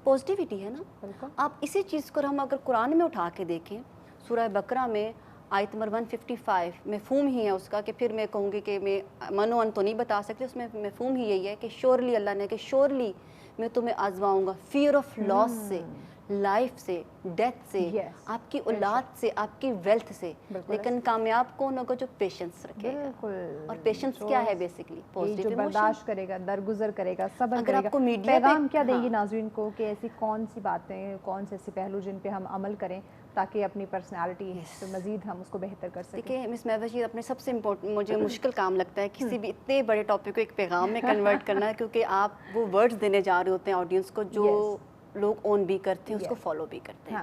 پازیٹیوٹی ہے نا. آپ اسی چیز کو ہم اگر قرآن میں اٹھا کے دیکھیں, سورہ بقرہ میں آیت نمبر 155 مفہوم ہی ہے اس کا, کہ پھر میں کہوں گی کہ میں من و ان تو نہیں بتا سکتی, اس میں مفہوم ہی یہی ہے کہ شیورلی اللہ نے کہ شیورلی میں تمہیں آزماؤں گا فیئر آف لاس سے, لائف سے, ڈیتھ سے, آپ کی اولاد سے, آپ کی ویلتھ سے. لیکن کامیاب کون ہوگا, جو پیشنس رکھے گا. اور پیشنس کیا ہے بیسکلی, جو برداشت کرے گا, درگزر کرے گا, صبر کرے گا. پیغام کیا دیں گی ناظرین کو کہ ایسی کون سی باتیں, کون سے ایسے پہلو جن پہ ہم عمل کریں تاکہ اپنی پرسنالٹی مزید ہم اس کو بہتر کر سکیں. دیکھیں مس مہوش, یہ اپنے سب سے امپورٹنٹ مجھے مشکل کام لگتا ہے کسی بھی اتنے بڑے ٹاپک کو ایک پیغام میں کنورٹ کرنا, کیونکہ آپ وہ ورڈز دینے جا رہے ہوتے ہیں آڈینس کو جو لوگ اون بھی کرتے ہیں, اس کو فالو بھی کرتے ہیں.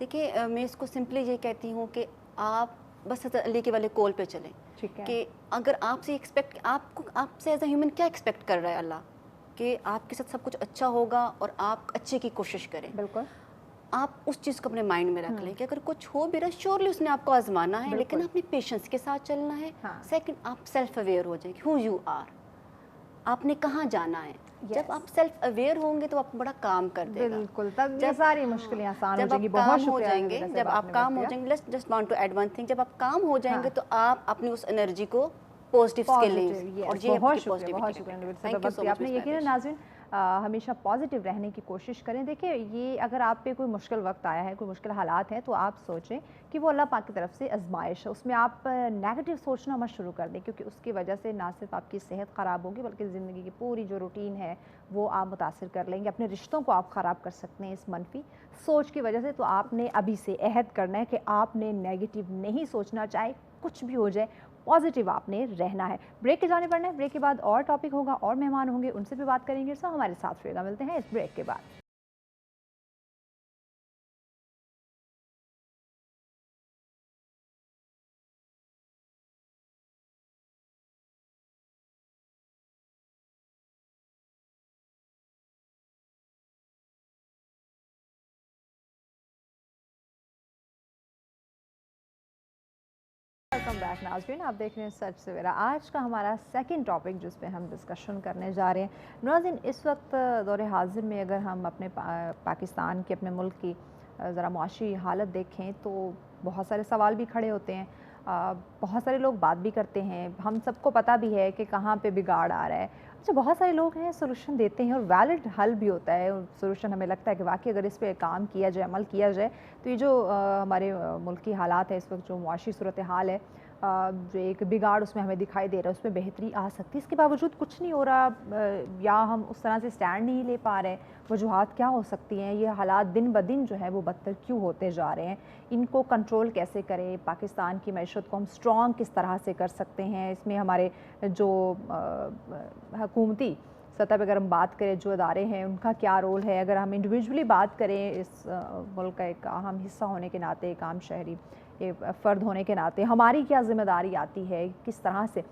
دیکھیں میں اس کو سمپلی یہ کہتی ہوں کہ آپ بس حضرت علی کے والے کول پہ چلیں, کہ اگر آپ سے ایکسپیکٹ, آپ سے ایز اے ہیومن کیا ایکسپیکٹ کر رہا ہے اللہ, کہ آپ کے ساتھ سب کچھ اچھا ہوگا اور آپ اچھے کی کوشش کریں. بالکل. آپ اس چیز کو اپنے مائنڈ میں رکھ لیں کہ اگر کچھ ہو بھی رہا, شیورلی اس نے آپ کو آزمانا ہے, لیکن اپنی پیشنس کے ساتھ چلنا ہے. سیکنڈ, آپ سیلف اویئر ہو جائیں کہ ہو یو آر, آپ نے کہاں جانا ہے. جب آپ سیلف اویئر ہوں گے تو آپ بڑا کام کر دے گا. بالکل, تب یہ ساری مشکلیں آسان ہو جائیں گی. بہت شکریہ. جب آپ کام ہو جائیں گے, let's just want to add one thing, جب آپ کام ہو جائیں گے تو آپ اپنی اس انرجی کو پازیٹیو اسکل لیں. اور یہ بہت شکریہ. آپ نے یقیناً ناظرین ہمیشہ پازیٹیو رہنے کی کوشش کریں. دیکھیں یہ اگر آپ پہ کوئی مشکل وقت آیا ہے, کوئی مشکل حالات ہیں, تو آپ سوچیں کہ وہ اللہ پاک کی طرف سے آزمائش ہے. اس میں آپ نیگیٹو سوچنا مت شروع کر دیں, کیونکہ اس کی وجہ سے نہ صرف آپ کی صحت خراب ہوگی بلکہ زندگی کی پوری جو روٹین ہے وہ آپ متاثر کر لیں گے. اپنے رشتوں کو آپ خراب کر سکتے ہیں اس منفی سوچ کی وجہ سے. تو آپ نے ابھی سے عہد کرنا ہے کہ آپ نے نیگیٹو نہیں سوچنا, چاہے کچھ بھی ہو جائے, پازیٹیو آپ نے رہنا ہے. بریک کے جانے پڑنا ہے, بریک کے بعد اور ٹاپک ہوگا اور مہمان ہوں گے, ان سے بھی بات کریں گے. سو ہمارے ساتھ رہے گا. ملتے ہیں اس بریک کے بعد. वेलकम बैक नाज़रीन, आप देख रहे हैं सच सवेरा। आज का हमारा सेकंड टॉपिक जिस पे हम डिस्कशन करने जा रहे हैं नाज़रीन, इस वक्त दौर हाजिर में अगर हम अपने पाकिस्तान के अपने मुल्क की ज़रा मुआशी हालत देखें तो बहुत सारे सवाल भी खड़े होते हैं। बहुत सारे लोग बात भी करते हैं, हम सबको पता भी है कि कहाँ पे बिगाड़ आ रहा है। अच्छा, बहुत सारे लोग हैं सोल्यूशन देते हैं और वैलिड हल भी होता है सोल्यूशन। हमें लगता है कि वाकई अगर इस पे काम किया जाए, अमल किया जाए तो ये जो हमारे मुल्क की हालात है इस वक्त, जो मुआशी सूरत हाल है, जो एक बिगाड़ उसमें हमें दिखाई दे रहा है, उसमें बेहतरी आ सकती है। इसके बावजूद कुछ नहीं हो रहा, या हम उस तरह से स्टैंड नहीं ले पा रहे हैं। वजूहात क्या हो सकती हैं? ये हालात दिन ब दिन जो है वो बदतर क्यों होते जा रहे हैं? इनको कंट्रोल कैसे करें? पाकिस्तान की मैशत को हम स्ट्रॉन्ग किस तरह से कर सकते हैं? इसमें हमारे जो हुकूमती सतह पर अगर हम बात करें, जो अदारे हैं उनका क्या रोल है? अगर हम इंडिविजुअली बात करें, इस मुल्क का एक अहम हिस्सा होने के नाते, एक आम शहरी फ़र्द होने के नाते हमारी क्या ज़िम्मेदारी आती है? किस तरह से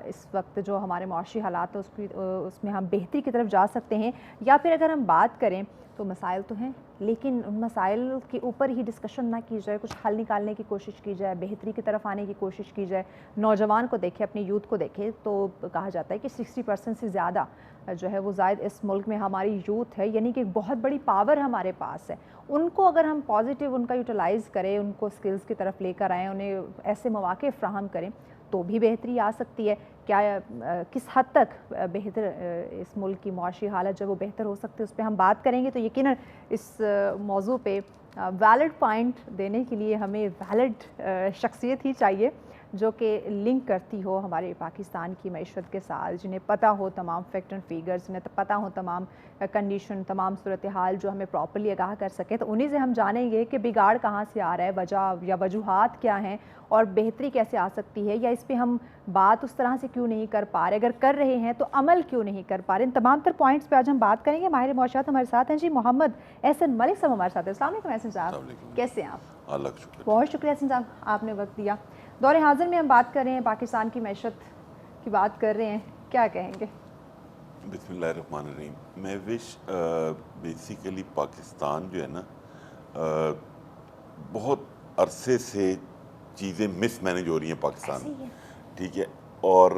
इस वक्त जो हमारे मुआशी हालात है उसमें हम बेहतरी की तरफ जा सकते हैं? या फिर अगर हम बात करें तो मसाइल तो हैं, लेकिन उन मसाइल के ऊपर ही डिस्कशन ना की जाए, कुछ हल निकालने की कोशिश की जाए, बेहतरी की तरफ आने की कोशिश की जाए। नौजवान को देखें, अपने यूथ को देखें तो कहा जाता है कि 60% से ज़्यादा जो है वो ज़ायद इस मुल्क में हमारी यूथ है, यानी कि एक बहुत बड़ी पावर हमारे पास है। उनको अगर हम पॉजिटिव उनका यूटिलाइज़ करें, उनको स्किल्स की तरफ लेकर आएँ, उन्हें ऐसे मौके फ्राहम करें तो भी बेहतरी आ सकती है। क्या किस हद तक बेहतर इस मुल्क की मुआशी हालत जब वो बेहतर हो सकती है, उस पर हम बात करेंगे। तो यकीनन इस मौजू पे वैलिड पॉइंट देने के लिए हमें वैलिड शख्सियत ही चाहिए जो कि लिंक करती हो हमारे पाकिस्तान की मईशत के साथ, जिन्हें पता हो तमाम फैक्ट एंड फिगर्स, जिन्हें पता हो तमाम कंडीशन, तमाम सूरत हाल, जो हमें प्रॉपर्ली आगाह कर सके। तो उन्हीं से हम जानेंगे कि बिगाड़ कहाँ से आ रहा है, वजह या वजूहात क्या हैं और बेहतरी कैसे आ सकती है, या इस पर हम बात उस तरह से क्यों नहीं कर पा रहे, अगर कर रहे हैं तो अमल क्यों नहीं कर पा रहे। इन तमाम तर पॉइंट्स पे आज हम बात करेंगे। माहिर मौशूद हमारे साथ हैं जी, मोहम्मद एहसन मलिक साहब हमारे साथ हैं। अस्सलाम वालेकुम एहसन साहब, कैसे हैं आप? बहुत शुक्रिया एहसन साहब, आपने वक्त दिया। दौरे हाजिर में हम बात कर रहे हैं, पाकिस्तान की मैशत की बात कर रहे हैं, क्या कहेंगे? बिस्मिल्लाहिर्रहमानिर्रहीम। मैं बेसिकली पाकिस्तान जो है ना, बहुत अरसे से चीज़ें मिसमैनेज हो रही हैं पाकिस्तान में, ठीक है, और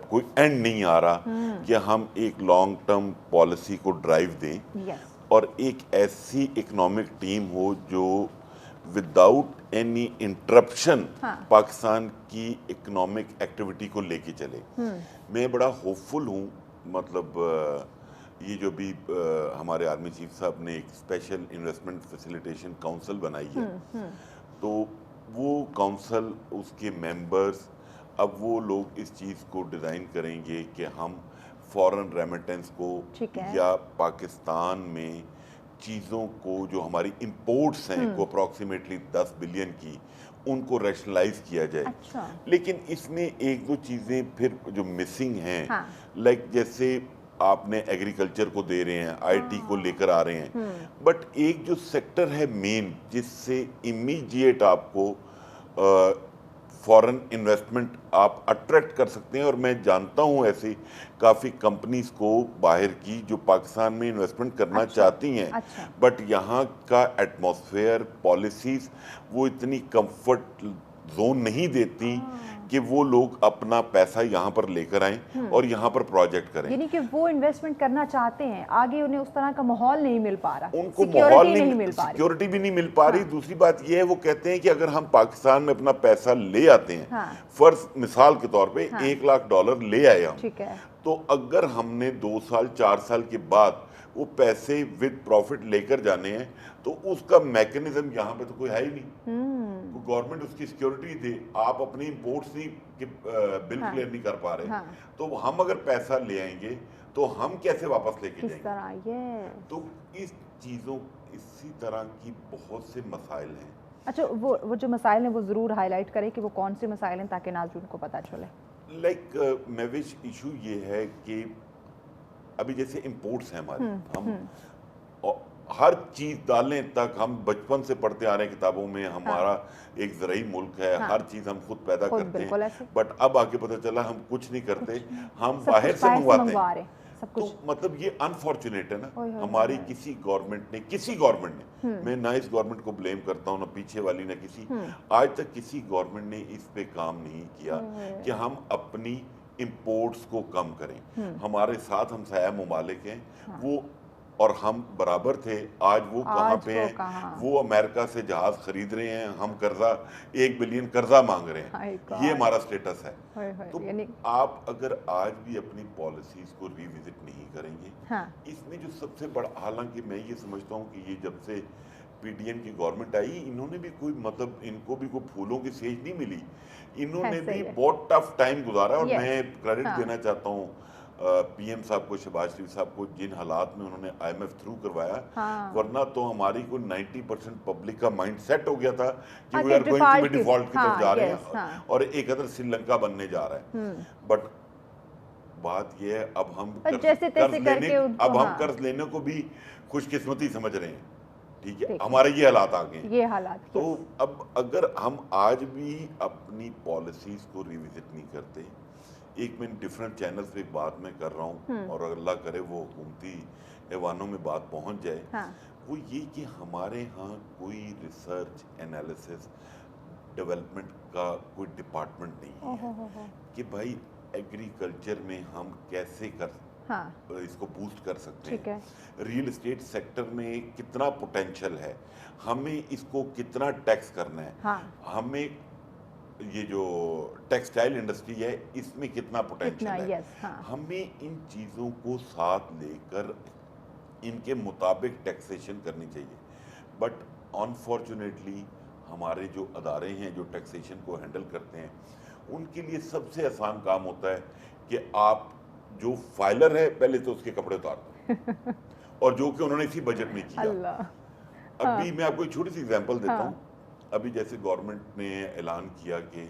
कोई एंड नहीं आ रहा कि हम एक लॉन्ग टर्म पॉलिसी को ड्राइव दें और एक ऐसी इकोनॉमिक टीम हो जो विदाउट एनी इंटरप्शन पाकिस्तान की इकोनॉमिक एक्टिविटी को लेके चले। मैं बड़ा होपफुल हूँ, मतलब ये जो भी हमारे आर्मी चीफ साहब ने एक स्पेशल इन्वेस्टमेंट फैसिलिटेशन काउंसिल बनाई है, तो वो काउंसिल, उसके मेंबर्स, अब वो लोग इस चीज़ को डिज़ाइन करेंगे कि हम फॉरेन रेमिटेंस को या पाकिस्तान में चीज़ों को, जो हमारी इंपोर्ट्स हैं को अप्रॉक्सीमेटली 10 बिलियन की, उनको रैशनलाइज किया जाए। अच्छा। लेकिन इसमें एक दो चीज़ें फिर जो मिसिंग हैं, लाइक जैसे आपने एग्रीकल्चर को दे रहे हैं, आईटी को लेकर आ रहे हैं, बट एक जो सेक्टर है मेन जिससे इमीडिएट आपको फॉरेन इन्वेस्टमेंट आप अट्रैक्ट कर सकते हैं, और मैं जानता हूं ऐसी काफ़ी कंपनीज को बाहर की जो पाकिस्तान में इन्वेस्टमेंट करना चाहती हैं, बट यहाँ का एटमॉस्फेयर, पॉलिसीज वो इतनी कंफर्ट जोन नहीं देती कि वो लोग अपना पैसा यहाँ पर लेकर आएं और यहाँ पर प्रोजेक्ट करें। यानी कि वो इन्वेस्टमेंट करना चाहते हैं, आगे उन्हें उस तरह का माहौल नहीं मिल पा रहा, उनको माहौल नहीं मिल पा रही, सिक्योरिटी भी नहीं मिल पा रही। दूसरी बात ये है, वो कहते हैं कि अगर हम पाकिस्तान में अपना पैसा ले आते हैं, फर्ज मिसाल के तौर पे $1 लाख ले आए हम, तो अगर हमने 2 साल 4 साल के बाद वो पैसे विद प्रॉफिट लेकर जाने हैं, तो उसका मैकेनिज्म यहाँ पे तो कोई है ही नहीं। तो गवर्नमेंट उसकी सिक्योरिटी दे, आप अपनी इंपोर्ट्स नहीं कि बिल क्लियर नहीं कर पा रहे, तो हम अगर पैसा ले आएंगे तो हम कैसे वापस लेके जाएंगे? तो इस चीज़ों, इसी तरह की बहुत से मसाइल हैं। अच्छा, वो जो मसाइल हैं वो ज़रूर हाईलाइट करें कि वो कौन से मसाइल हैं, ताकि नाज़रीन को पता चले। लाइक मैविश इशू ये है कि अभी जैसे इंपोर्ट्स हैं हमारे, हम हर चीज़ डालें तक, हम बचपन से पढ़ते आ रहे हैं किताबों में, हमारा एक ज़राई मुल्क है, हर चीज़ हम खुद पैदा करते हैं, बट अब आगे पता चला हम कुछ नहीं करते, हम बाहर से मंगवाते हैं। सब तो कुछ। मतलब ये अनफॉर्चुनेट है ना, ओए होए हमारी होए। किसी गवर्नमेंट ने, मैं ना इस गवर्नमेंट को ब्लेम करता हूँ ना पीछे वाली ना किसी, आज तक किसी गवर्नमेंट ने इस पे काम नहीं किया कि हम अपनी इंपोर्ट्स को कम करें। हमारे साथ हमसाया ममालिक हैं वो और हम बराबर थे, आज वो कहाँ आज पे वो हैं? कहाँ? वो अमेरिका से जहाज खरीद रहे हैं, हम कर्जा 1 बिलियन कर्जा मांग रहे हाय हैं, गॉड। ये हमारा स्टेटस है। होए होए, तो यानी आप अगर आज भी अपनी पॉलिसीज को रिविजिट नहीं करेंगे, हाँ इसमें जो सबसे बड़ा, हालांकि मैं ये समझता हूँ कि ये जब से पीडीएम की गवर्नमेंट आई, इन्होंने भी कोई मतलब, इनको भी कोई फूलों की सेज नहीं मिली, इन्होंने ऐसे भी ही है। बहुत टफ टाइम गुजारा। और Yes, मैं क्रेडिट हाँ। देना चाहता हूँ पीएम साहब को, शहबाज शरीफ साहब को, जिन हालात में उन्होंने आईएमएफ थ्रू करवाया, हाँ। वरना तो हमारी को 90% पब्लिक का माइंड सेट हो गया था कि हाँ, वी कि are going to be default की- डिफॉल्ट की तरफ हाँ, जा रहे yes, हैं हाँ। और एक अदर श्रीलंका बनने जा रहा है। बट बात ये है, अब हम पर जैसे तैसे करके उनको, अब हम हाँ। कर्ज लेने को भी खुशकिस्मती समझ रहे हैं, ठीक है, ठीक है। हमारे ये हालात आ गए हैं। ये हालात, तो yes। अब अगर हम आज भी अपनी पॉलिसीज को रिविजिट नहीं करते, एक मैं डिफरेंट चैनल्स पे बात मैं कर रहा हूँ और अल्लाह करे वो हुकूमती ऐवानों में बात पहुँच जाए, हाँ। वो ये कि हमारे यहाँ कोई रिसर्च एनालिसिस डेवलपमेंट का कोई डिपार्टमेंट नहीं है कि भाई एग्रीकल्चर में हम कैसे कर हाँ इसको बूस्ट कर सकते ठीक हैं, है। रियल एस्टेट सेक्टर में कितना पोटेंशियल है, हमें इसको कितना टैक्स करना है, हाँ हमें ये जो टेक्सटाइल इंडस्ट्री है इसमें कितना पोटेंशियल कितना, है, yes, हाँ। हमें इन चीज़ों को साथ लेकर इनके मुताबिक टैक्सेशन करनी चाहिए। बट अनफॉर्चुनेटली हमारे जो अदारे हैं जो टैक्सेशन को हैंडल करते हैं, उनके लिए सबसे आसान काम होता है कि आप जो फाइलर है पहले तो उसके कपड़े उतार दो और जो कि उन्होंने इसी बजट में किया। अल्लाह। अभी मैं आपको एक छोटी सी एग्जांपल देता हाँ। हूँ। अभी जैसे गवर्नमेंट ने ऐलान किया कि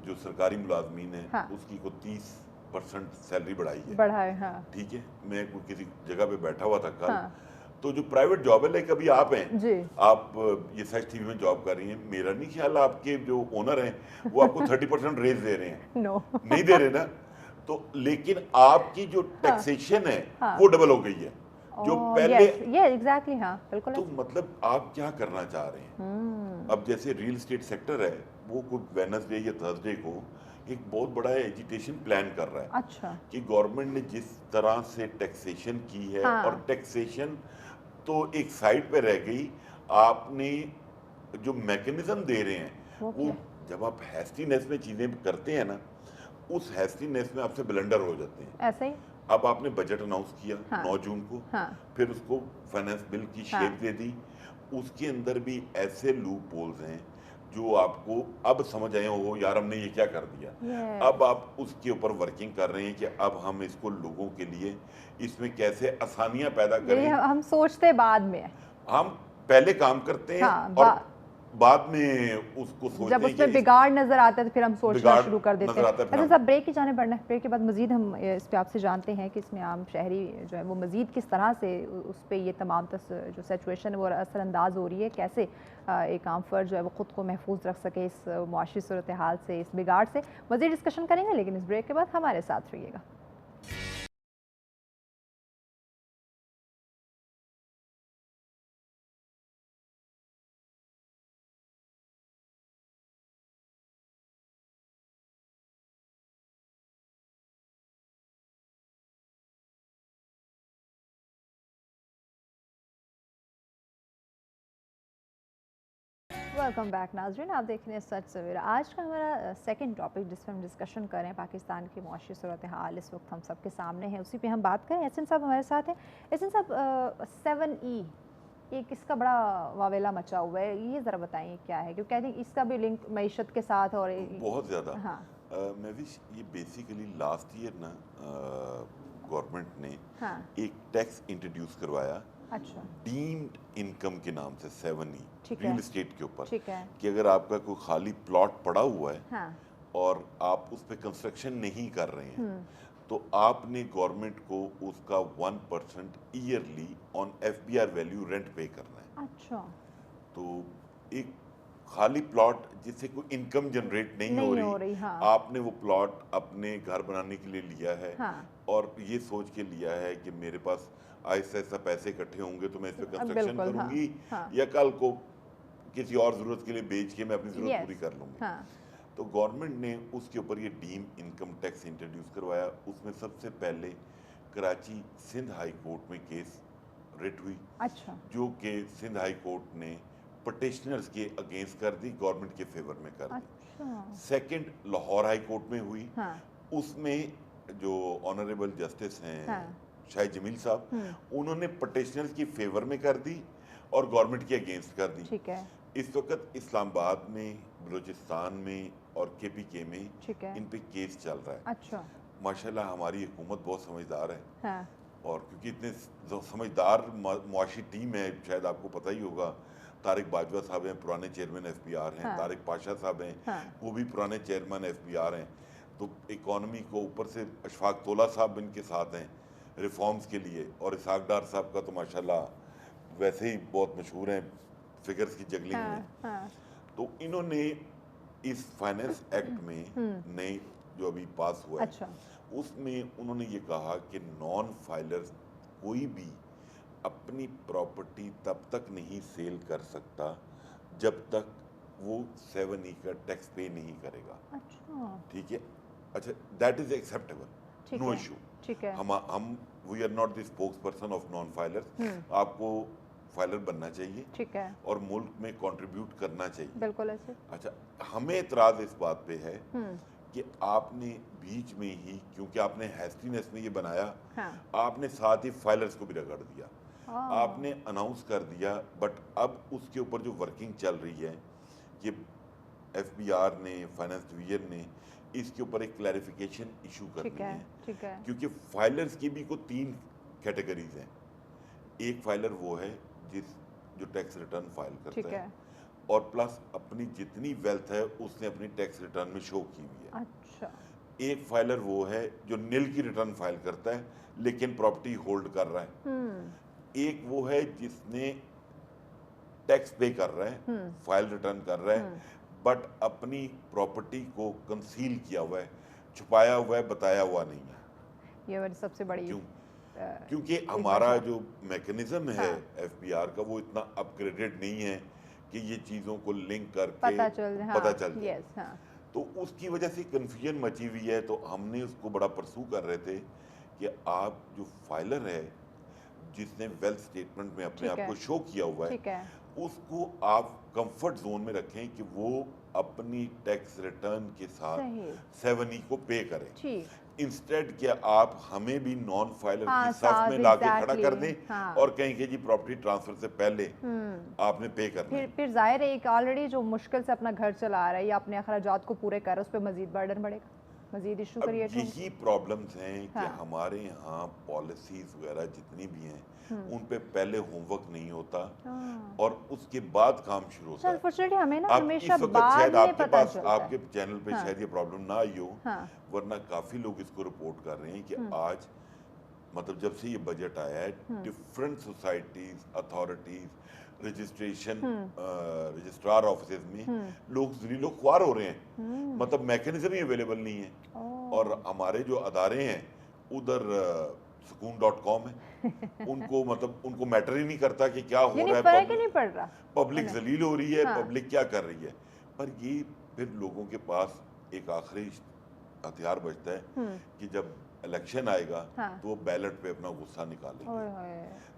जो सरकारी मुलाजमीन है हाँ। उसकी को 30% सैलरी बढ़ाई है, बढ़ाए, हाँ ठीक है। मैं कोई किसी जगह पे बैठा हुआ था कल, हाँ तो जो प्राइवेट जॉब है, लाइक अभी आप हैं जी, आप ये सच टीवी में जॉब कर रही हैं, मेरा नहीं ख्याल आपके जो ओनर हैं वो आपको 30% रेज दे रहे हैं, नो नहीं दे रहे ना। तो लेकिन आपकी जो टैक्सेशन है हाँ। वो डबल हो गई है जो पहले। ये एग्जैक्टली, हाँ बिल्कुल। तो मतलब आप क्या करना चाह रहे हैं? अब जैसे रियल एस्टेट सेक्टर है वो कुछ वेडनेसडे या थर्सडे को एक बहुत बड़ा एजिटेशन प्लान कर रहा है अच्छा, कि गवर्नमेंट ने जिस तरह से टैक्सेशन की है, हाँ। और टैक्सेशन तो एक साइड पे रह गई, आपने जो मैकेनिज्म दे रहे हैं वो जब आप हैस्टीनेस में चीज़ें करते हैं ना, उस हैस्टीनेस में आपसे ब्लंडर हो जाते हैं। ऐसे ही, अब आपने बजट अनाउंस किया हाँ। 9 जून को, हाँ फिर उसको फाइनेंस बिल की हाँ। शेप दे दी, उसके अंदर भी ऐसे लूप होल्स हैं जो आपको अब समझ आए हो यार हमने ये क्या कर दिया। Yes. अब आप उसके ऊपर वर्किंग कर रहे हैं कि अब हम इसको लोगों के लिए इसमें कैसे आसानियां पैदा ये करें। हम सोचते बाद में है। हम पहले काम करते हैं हाँ, और बाद में उसको सोचते जब हैं उसमें कि बिगाड़ नज़र आता है तो फिर हम सोचना बिगाड़ शुरू कर देते नज़र हैं। आता है, फिर अच्छा हम- साहब, ब्रेक की जाने बढ़ना है, ब्रेक के बाद मज़ीद हम इस पे आपसे जानते हैं कि इसमें आम शहरी जो है वो मज़ीद किस तरह से उस पर ये तमाम जो सिचुएशन है वो असरअंदाज हो रही है, कैसे एक आम फर्द जो है वो ख़ुद को महफूज रख सके इस मुआशी सूरत हाल से, इस बिगाड़ से। मज़ीद डिस्कशन करेंगे, लेकिन इस ब्रेक के बाद हमारे साथ रहिएगा। वेलकम बैक नाज़रीन, आप देख रहे हैं सच सवेरा। आज का हमारा सेकंड टॉपिक जिस पर हम डिस्कशन कर रहे हैं पाकिस्तान की मुआशी सूरत हाल इस वक्त हम सबके सामने है, उसी पे हम बात करें। एहसन साहब हमारे साथ हैं। एहसन साहब, 7E एक इसका बड़ा वावेला मचा हुआ है, ये ज़रा बताइए क्या है, क्योंकि आई थिंक इसका भी लिंक मईशत के साथ और बहुत ज़्यादा। हाँ मैं भी ये बेसिकली लास्ट ईयर ना गवर्नमेंट ने हाँ एक टैक्स इंट्रोड्यूस करवाया अच्छा डीम्ड इनकम के नाम से 7E ठीक है। रियल एस्टेट के ऊपर, ठीक है कि अगर आपका कोई खाली प्लॉट पड़ा हुआ है हाँ और आप उस पर कंस्ट्रक्शन नहीं कर रहे हैं तो आपने गवर्नमेंट को उसका 1% yearly on FBR value rent पे करना है। अच्छा तो एक खाली प्लॉट जिससे कोई इनकम जनरेट नहीं हो रही, हाँ। आपने वो प्लॉट अपने घर बनाने के लिए लिया है, हाँ। और ये सोच के लिया है कि मेरे पास ऐसा ऐसा पैसे इकट्ठे होंगे तो मैं इस पे कंस्ट्रक्शन करूंगी, हाँ। या कल को किसी और ज़रूरत के लिए बेच के मैं अपनी ज़रूरत पूरी कर लूँगी। हाँ। तो गवर्नमेंट ने उसके ऊपर ये डीम इनकम टैक्स इंट्रोड्यूस करवाया। उसमें सबसे पहले कराची सिंध हाई कोर्ट में केस रिट हुई, अच्छा। जो कि सिंध हाई कोर्ट ने पटिशनर्स के अगेंस्ट कर दी, गवर्नमेंट के फेवर में कर दी। अच्छा। सेकंड लाहौर हाई कोर्ट में हुई, हाँ। उसमें जो ऑनरेबल जस्टिस हैं हाँ। शाहिद जमील साहब, उन्होंने पटिशनर्स की फेवर में कर दी और गवर्नमेंट के अगेंस्ट कर दी। ठीक है। इस वक्त इस्लामाबाद में, बलूचिस्तान में और KPK में इन पे केस चल रहा है। अच्छा। माशाल्लाह हमारी हुकूमत बहुत समझदार है, हाँ। और क्योंकि इतने समझदार मुआशी टीम है, शायद आपको पता ही होगा, तारिक बाजवा साहब हैं, पुराने चेयरमैन FBR हैं। हाँ। तारिक पाशा साहब हैं, हाँ। वो भी पुराने चेयरमैन FBR हैं। तो इकॉनमी को ऊपर से अशफाक तोला साहब इनके साथ हैं रिफॉर्म्स के लिए, और इसहाक डार साहब का तो माशाल्लाह वैसे ही बहुत मशहूर हैं फिगर्स की जगलिंग में। हाँ। तो इन्होंने इस फाइनेंस एक्ट में नए जो अभी पास हुआ है, अच्छा। उसमें उन्होंने ये कहा कि नॉन फाइलर्स कोई भी अपनी प्रॉपर्टी तब तक नहीं सेल कर सकता जब तक वो 7E का टैक्स पे नहीं करेगा। अच्छा। ठीक है, अच्छा, that is acceptable, no issue. ठीक है। हम we are not the spokesperson of non filers. आपको फाइलर बनना चाहिए, ठीक है, और मुल्क में कंट्रीब्यूट करना चाहिए, बिल्कुल ऐसे। अच्छा, हमें एतराज इस बात पे है कि आपने बीच में ही, क्योंकि आपने हैस्टीनेस में ये बनाया, हाँ। आपने साथ ही फाइलर्स को भी रगड़ दिया, आपने अनाउंस कर दिया, बट अब उसके ऊपर जो वर्किंग चल रही है, ये FBR ने, फाइनेंस डिवीजन ने इसके ऊपर एक क्लैरिफिकेशन इशू करनी है। ठीक है। क्योंकि फाइलर्स की भी को 3 कैटेगरीज हैं। एक फाइलर वो है जो टैक्स रिटर्न फाइल करता है, और प्लस अपनी जितनी वेल्थ है उसने अपनी टैक्स रिटर्न में शो की हुई है। अच्छा। एक फाइलर वो है जो निल की रिटर्न फाइल करता है लेकिन प्रॉपर्टी होल्ड कर रहा है। एक वो है जिसने टैक्स पे कर रहा है, फाइल रिटर्न कर रहा है, बट अपनी प्रॉपर्टी को कंसील किया हुआ है, छुपाया हुआ है, बताया हुआ नहीं है। ये मेरी सबसे बड़ी क्योंकि हमारा जो मैकेनिज्म है FBR का, वो इतना अपग्रेडेड नहीं है कि ये चीज़ों को लिंक करके पता चल जाए। हाँ। तो उसकी वजह से कन्फ्यूजन मची हुई है। तो हमने उसको बड़ा परसू कर रहे थे कि आप जो फाइलर है जिसने वेल्थ स्टेटमेंट में अपने आप को शो किया हुआ है, उसको आप कंफर्ट जोन में रखें कि वो अपनी टैक्स रिटर्न के साथ 7E को पे करें। इंस्टेड कि आप हमें भी नॉन फाइलर की साथ में लाके खड़ा कर दें और कहें कि जी प्रॉपर्टी ट्रांसफर से पहले आपने पे करना है। फिर जाहिर है एक ऑलरेडी जो मुश्किल से अपना घर चला रहा है या अपने अखराजात को पूरे कर रहा है, उस पर मजीद बर्डन बढ़ेगा, मजीद इशू क्रिएट होंगे। यही प्रॉब्लम्स हैं कि हमारे यहाँ पॉलिसीज वगैरह जितनी भी हैं उन पे पहले होमवर्क नहीं होता और उसके बाद काम शुरू होता है। अनफॉर्चुनेटली हमें ना आप हमेशा इस वक्त बाद शायद में आपके पता पास चलता है। आपके चैनल पे शायद ये प्रॉब्लम ना आई हो, वरना काफी लोग इसको रिपोर्ट कर रहे हैं कि आज मतलब जब से ये बजट आया है, different societies, authorities, registrar office में लोग ख्वार हो रहे हैं, मतलब मैकेनिज्म ही अवेलेबल नहीं है। और हमारे जो अदारे हैं उधर सुकून.com है, उनको मैटर ही नहीं करता कि क्या हो रहा है, फर्क ही नहीं पड़ रहा, पब्लिक जलील हो रही है, पब्लिक क्या कर रही है। पर ये फिर लोगों के पास एक आखिरी हथियार बचता है कि जब इलेक्शन आएगा तो वो बैलेट पे अपना गुस्सा निकालेंगे।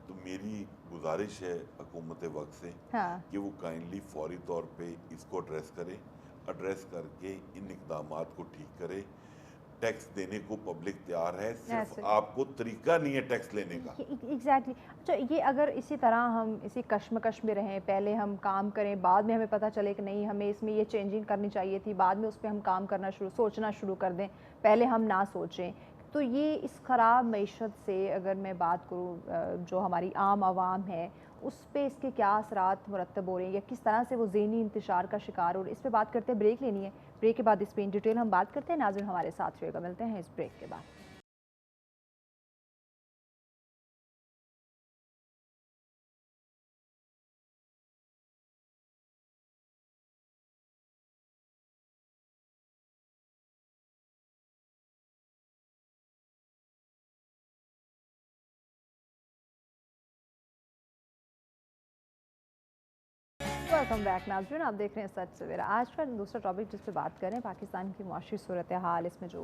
तो मेरी गुजारिश है हुकूमत वक्त से कि वो काइंडली फौरी तौर पे इसको एड्रेस करके इन इक़दामात को ठीक करे। टैक्स देने को पब्लिक तैयार है, सिर्फ आपको तरीका नहीं है टैक्स लेने का। एग्जैक्टली। अच्छा, ये अगर इसी तरह हम इसी कश्मकश में रहें, पहले हम काम करें, बाद में हमें पता चले कि नहीं हमें इसमें ये चेंजिंग करनी चाहिए थी, बाद में उस पर हम काम करना सोचना शुरू कर दें, पहले हम ना सोचें, तो ये इस ख़राब मईशत से अगर मैं बात करूँ जो हमारी आम आवाम है उस पे इसके क्या असरात मुरतब हो रहे हैं या किस तरह से वो ज़हनी इंतशार का शिकार हो रहे हैं, इस पे बात करते हैं। ब्रेक लेनी है, ब्रेक के बाद इस पे इन डिटेल हम बात करते हैं। नाज़रीन हमारे साथ रहिएगा, मिलते हैं इस ब्रेक के बाद। वेलकम बैक नाज़रीन, आप देख रहे हैं सच सवेरा। आज का दूसरा टॉपिक जिस पे बात करें पाकिस्तान की मुआशी सूरत हाल, इसमें जो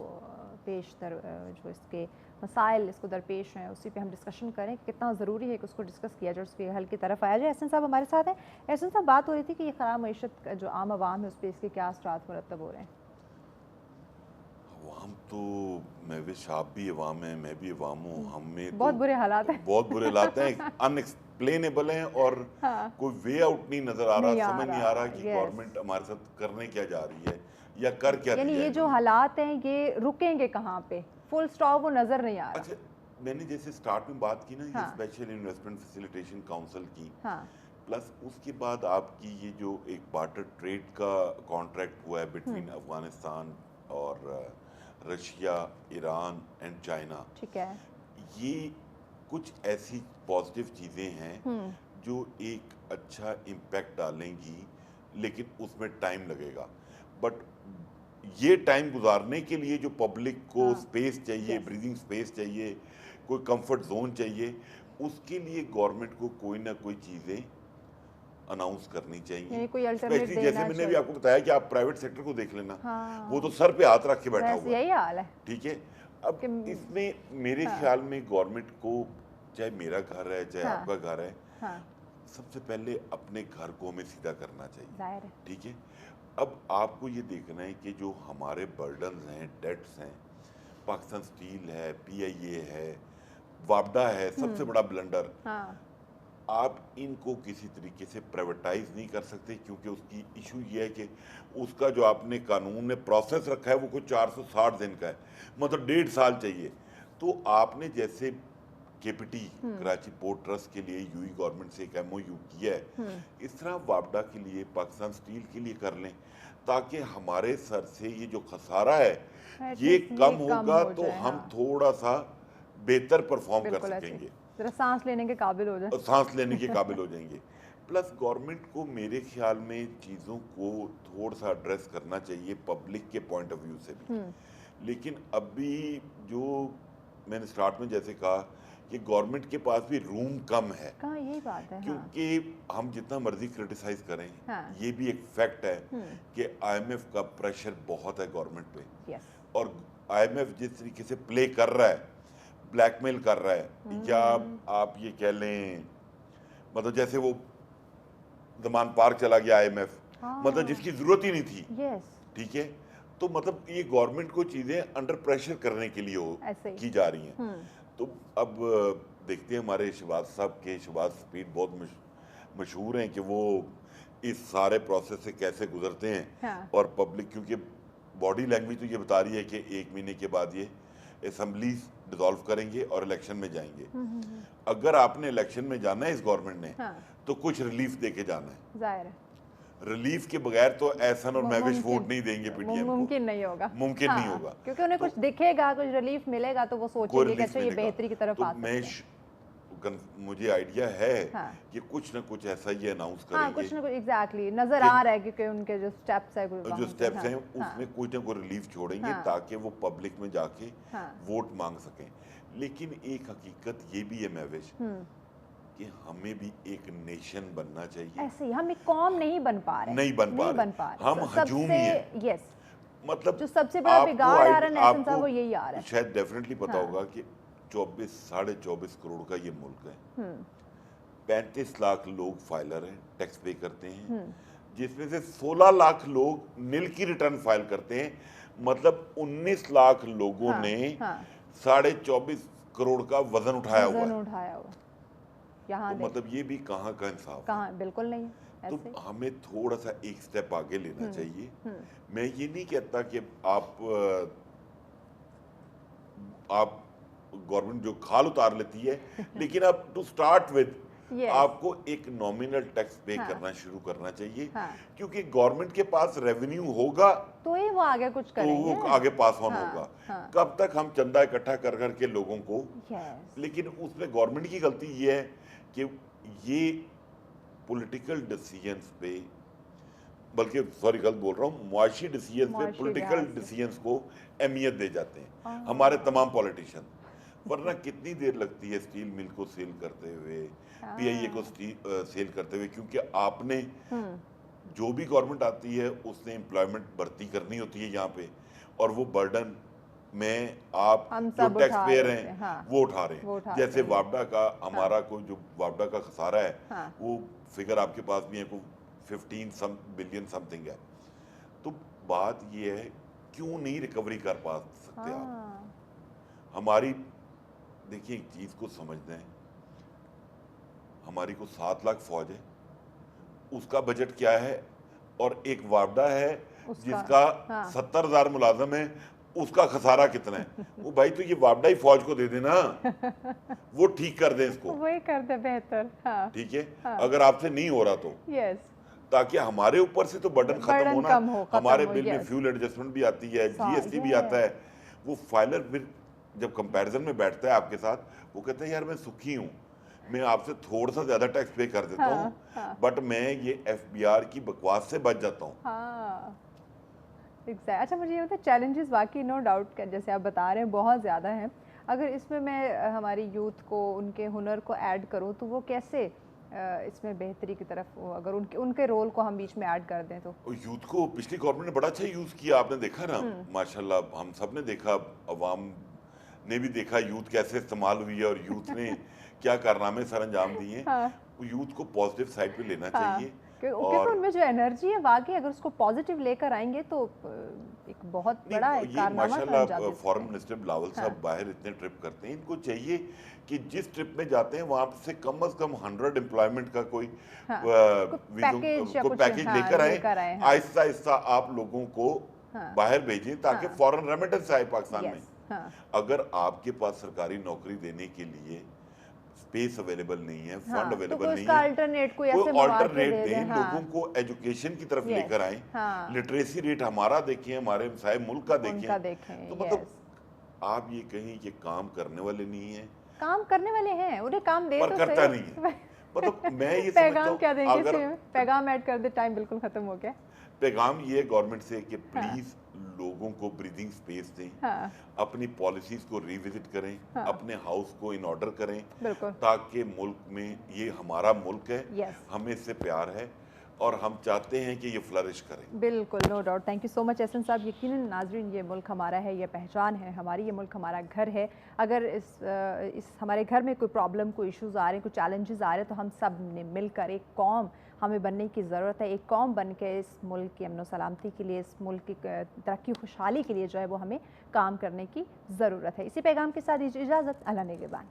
जो इसके मसाइल इसको दरपेश हैं उसी पे हम डिस्कशन करें कि कितना ज़रूरी है कि उसको डिस्कस किया जाए, उसके हल की तरफ आया जाए। एहसन साहब हमारे साथ हैं। एहसन साहब, बात हो रही थी कि ये ख़राब मईशत जो आम आवाम है उस पर इसके क्या असरात मुरतब हो रहे हैं? अवाम तो महविश आप भी अवाम है, मैं भी अवाम हूँ, हमें बहुत बुरे हालात हैं, बहुत बुरे हालात हैं, अनएक्सप्लेनेबल हैं और कोई वे आउट नहीं नजर आ रहा, समझ नहीं आ रहा कि गवर्नमेंट हमारे साथ करने क्या जा रही है या कर क्या रही है। यानी ये जो हालात हैं ये रुकेंगे कहाँ पे, फुल स्टॉप वो नजर नहीं आ रहा। अच्छा, मैंने जैसे स्टार्ट में बात की ना, ये स्पेशल इन्वेस्टमेंट फैसिलिटेशन काउंसिल की, प्लस उसके बाद आपकी ये जो एक बार्टर ट्रेड का कॉन्ट्रैक्ट हुआ है बिटवीन अफगानिस्तान और रशिया, ईरान एंड चाइना, ठीक है, ये कुछ ऐसी पॉजिटिव चीज़ें हैं जो एक अच्छा इम्पैक्ट डालेंगी, लेकिन उसमें टाइम लगेगा। बट ये टाइम गुजारने के लिए जो पब्लिक को स्पेस चाहिए, ब्रीदिंग स्पेस चाहिए, कोई कंफर्ट जोन चाहिए, उसके लिए गवर्नमेंट को कोई ना कोई चीज़ें अनाउंस करनी चाहिए। स्पेशली जैसे मैंने भी आपको बताया कि आप प्राइवेट सेक्टर को देख लेना, वो तो सर पे हाथ रख के बैठा हुआ है, यही हाल है। ठीक है, अब इसमें मेरे ख्याल में गवर्नमेंट को, चाहे मेरा घर है चाहे आपका घर है, सबसे पहले अपने घर को हमें सीधा करना चाहिए, ठीक है। अब आपको ये देखना है कि जो हमारे बर्डन्स हैं, डेट्स हैं, पाकिस्तान स्टील है, PIA है, वापडा है, सबसे बड़ा ब्लंडर, आप इनको किसी तरीके से प्राइवेटाइज नहीं कर सकते, क्योंकि उसकी इशू ये है कि उसका जो आपने कानून में प्रोसेस रखा है वो कोई 460 दिन का है, मतलब 1.5 साल चाहिए। तो आपने जैसे KPT कराची पोर्ट ट्रस्ट के लिए यूई गवर्नमेंट से एक MOU किया है, इस तरह वापडा के लिए, पाकिस्तान स्टील के लिए कर लें, ताकि हमारे सर से ये जो खसारा है ये कम होगा, तो हम थोड़ा सा बेहतर परफॉर्म कर सकेंगे, जरा सांस लेने के काबिल हो जाए, सांस लेने के काबिल हो जाएंगे। प्लस गवर्नमेंट को मेरे ख्याल में चीज़ों को थोड़ा सा एड्रेस करना चाहिए पब्लिक के पॉइंट ऑफ व्यू से भी। लेकिन अभी जो मैंने स्टार्ट में जैसे कहा कि गवर्नमेंट के पास भी रूम कम है, यही बात है, क्योंकि हम जितना मर्जी क्रिटिसाइज करें, ये भी एक फैक्ट है कि IMF का प्रेशर बहुत है गवर्नमेंट पे, और IMF जिस तरीके से प्ले कर रहा है, ब्लैकमेल कर रहा है, या आप ये कह लें, मतलब जैसे वो ज़मान पार्क चला गया IMF, मतलब जिसकी जरूरत ही नहीं थी, ठीक है, तो मतलब ये गवर्नमेंट को चीजें अंडर प्रेशर करने के लिए की जा रही हैं। तो अब देखते हैं, हमारे शहबाज स्पीड बहुत मशहूर हैं कि वो इस सारे प्रोसेस से कैसे गुजरते हैं, और पब्लिक, क्योंकि बॉडी लैंग्वेज तो ये बता रही है कि 1 महीने के बाद ये असेंबलीज डिसॉल्व करेंगे और इलेक्शन में जाएंगे। अगर आपने इलेक्शन में जाना है इस गवर्नमेंट ने, तो कुछ रिलीफ दे के जाना है, जाहिर है। रिलीफ के बगैर तो एहसन और महविश वोट नहीं देंगे PTM को, मुमकिन नहीं होगा, नहीं होगा, क्योंकि उन्हें कुछ दिखेगा, कुछ रिलीफ मिलेगा तो वो सोचेंगे कि अच्छा ये बेहतरी की तरफ आ सकते हैं। मुझे आइडिया है कि कुछ ना कुछ ऐसा ये अनाउंस करेंगे, कुछ ना कुछ एग्जैक्टली नजर आ रहा है, क्योंकि उनके जो स्टेप्स है उसमें कुछ ना कोई रिलीफ छोड़ेंगे, ताकि वो पब्लिक में जाके वोट मांग सकें। लेकिन एक हकीकत ये भी है महविश कि हमें भी एक नेशन बनना चाहिए। ऐसे ही हम एक कौम नहीं बन पा रहे, नहीं बन पा रहे, हम हजूम ही हैं। यस, मतलब जो सबसे बड़ा बिगाड़ आ रहा है वो यही आ रहा है। शायद डेफिनेटली पता होगा कि 24-24.5 करोड़ का ये मुल्क है, 35 लाख लोग फाइलर हैं, टैक्स पे करते हैं, जिसमें से 16 लाख लोग नील की रिटर्न फाइल करते हैं, मतलब 19 लाख लोगों ने 24.5 करोड़ का वजन उठाया हुआ है। तो मतलब ये भी कहाँ का इंसाफ, कहाँ, बिल्कुल नहीं है। तो हमें थोड़ा सा एक स्टेप आगे लेना चाहिए। मैं ये नहीं कहता कि आप गवर्नमेंट जो खाल उतार लेती है, लेकिन अब टू स्टार्ट विद आपको एक नॉमिनल टैक्स पे करना शुरू करना चाहिए, क्योंकि गवर्नमेंट के पास रेवेन्यू होगा तो ही वो आगे कुछ करेंगे, तो वो आगे पास ऑन होगा। कब तक हम चंदा इकट्ठा कर करके लोगों को, लेकिन उसमें गवर्नमेंट की गलती ये है कि ये पॉलिटिकल डिसीजंस पे, बल्कि सॉरी गलत बोल रहा हूँ, मुआशी डिसीजंस पे पॉलिटिकल डिसीजंस को अहमियत दे जाते हैं हमारे तमाम पॉलिटिशियन। ورنہ کتنی دیر لگتی ہے اسٹیل مل کو سیل کرتے ہوئے, پی آئی اے کو سیل کرتے ہوئے, کیونکہ آپ نے جو بھی گورنمنٹ آتی ہے اس نے امپلائمنٹ بھرتی کرنی ہوتی ہے یہاں پہ, اور وہ برڈن میں آپ جو ٹیکس پیئر ہیں وہ اٹھا رہے ہیں. جیسے وابڈا کا ہمارا کوئی جو وابڈا کا خسارہ ہے وہ فگر آپ کے پاس بھی ہے, کوئی 15 بلین سم تھنگ ہے. تو بات یہ ہے کیوں نہیں ریکوری کر پا سکتے آپ؟ ہماری دیکھیے ایک چیز کو سمجھنا ہے, ہماری کو 7 لاکھ فوج ہے, اس کا بجٹ کیا ہے, اور ایک وابڈا ہے جس کا 70,000 ملازم ہے, اس کا خسارہ کتنا ہے. وہ بھائی تو یہ وابڈا ہی فوج کو دے دینا, وہ ٹھیک کر دیں اس کو, وہی کر دے بہتر. ٹھیک ہے اگر آپ سے نہیں ہو رہا تو, تاکہ ہمارے اوپر سے تو برڈن ختم ہونا. ہمارے بل میں فیول ایڈجسٹمنٹ بھی آتی ہے, جی ایس ٹی بھی آتا ہے. وہ فائلر پھر جب کمپیریزن میں بیٹھتا ہے آپ کے ساتھ, وہ کہتا ہے یار میں سکھی ہوں, میں آپ سے تھوڑا سا زیادہ ٹیکس پے کر دیتا ہوں, بٹ میں یہ ایف بی آر کی بکواس سے بچ جاتا ہوں. اچھا مجھے یہ ہوتا ہے چیلنجز واقعی نو ڈاؤٹ جیسے آپ بتا رہے ہیں بہت زیادہ ہیں. اگر اس میں ہماری یوتھ کو ان کے ہنر کو ایڈ کروں تو وہ کیسے اس میں بہتری کی طرف, اگر ان کے رول کو ہم بیچ میں ایڈ کر دیں تو؟ یوتھ کو پچھلی گورنمنٹ نے بڑا اچھا یوز کیا, آپ نے دیکھا نا ماشاءاللہ, ہم سب نے دیکھا, عوام نے بھی دیکھا یوتھ کیسے استعمال ہوئی ہے اور یوتھ نے کیا کارنامے سر انجام دیے. یوتھ کو پازیٹیو سائڈ پہ لینا چاہیے, کیونکہ ان میں جو انرجی ہے واقعی اگر اس کو پازیٹیو لے کر آئیں گے تو ایک بہت بڑا کارنامہ سر انجام دے. فارن منسٹر بلاول صاحب باہر اتنے ٹرپ کرتے ہیں, ان کو چاہیے کہ جس ٹرپ میں جاتے ہیں وہاں سے کم از کم 100 امپلائمنٹ کا کوئی پیکیج لے کر آئیں, آہستہ آہستہ آپ لوگوں کو باہر بھیجیں تاکہ فورن ریمیٹنس آئے پاکستان میں. اگر آپ کے پاس سرکاری نوکری دینے کے لیے اسپیس اویلیبل نہیں ہے, فنڈ اویلیبل نہیں ہے, کوئی آلٹرنیٹ دیں, لوگوں کو ایجوکیشن کی طرف لے کر آئیں. لٹریسی ریٹ ہمارا دیکھیں, ہمارے صاحب ملک کا دیکھیں. تو مطلب آپ یہ کہیں کہ کام کرنے والے نہیں ہیں, کام کرنے والے ہیں, انہیں کام دے پر کرتا نہیں ہے. مطلب میں یہ پیغام کیا دیں گے, پیغام ایڈ کر دے, ٹائم بالکل ختم ہو گیا. پیغام یہ گورنمنٹ سے کہ پلیز لوگوں کو بریدنگ سپیس دیں, اپنی پالیسیز کو ریوزٹ کریں, اپنے ہاؤس کو ان آرڈر کریں, تاکہ ملک میں, یہ ہمارا ملک ہے, ہمیں اس سے پیار ہے اور ہم چاہتے ہیں کہ یہ فلرش کریں. بالکل, no doubt. Thank you so much Ahsan صاحب. یقیناً ناظرین یہ ملک ہمارا ہے, یہ پہچان ہے ہماری, یہ ملک ہمارا گھر ہے. اگر اس ہمارے گھر میں کوئی پرابلم, کوئی ایشوز آ رہے ہیں, کوئی چیلنجز آ رہے ہیں, تو ہم سب نے مل کر ایک قوم ہمیں بننے کی ضرورت ہے. ایک قوم بن کے اس ملک کی امن و سلامتی کے لیے, اس ملک کی ترقی خوشحالی کے لیے جو ہے وہ ہمیں کام کرنے کی ضرورت ہے. اسی پیغام کے ساتھ اجازت, اللہ نگہبان.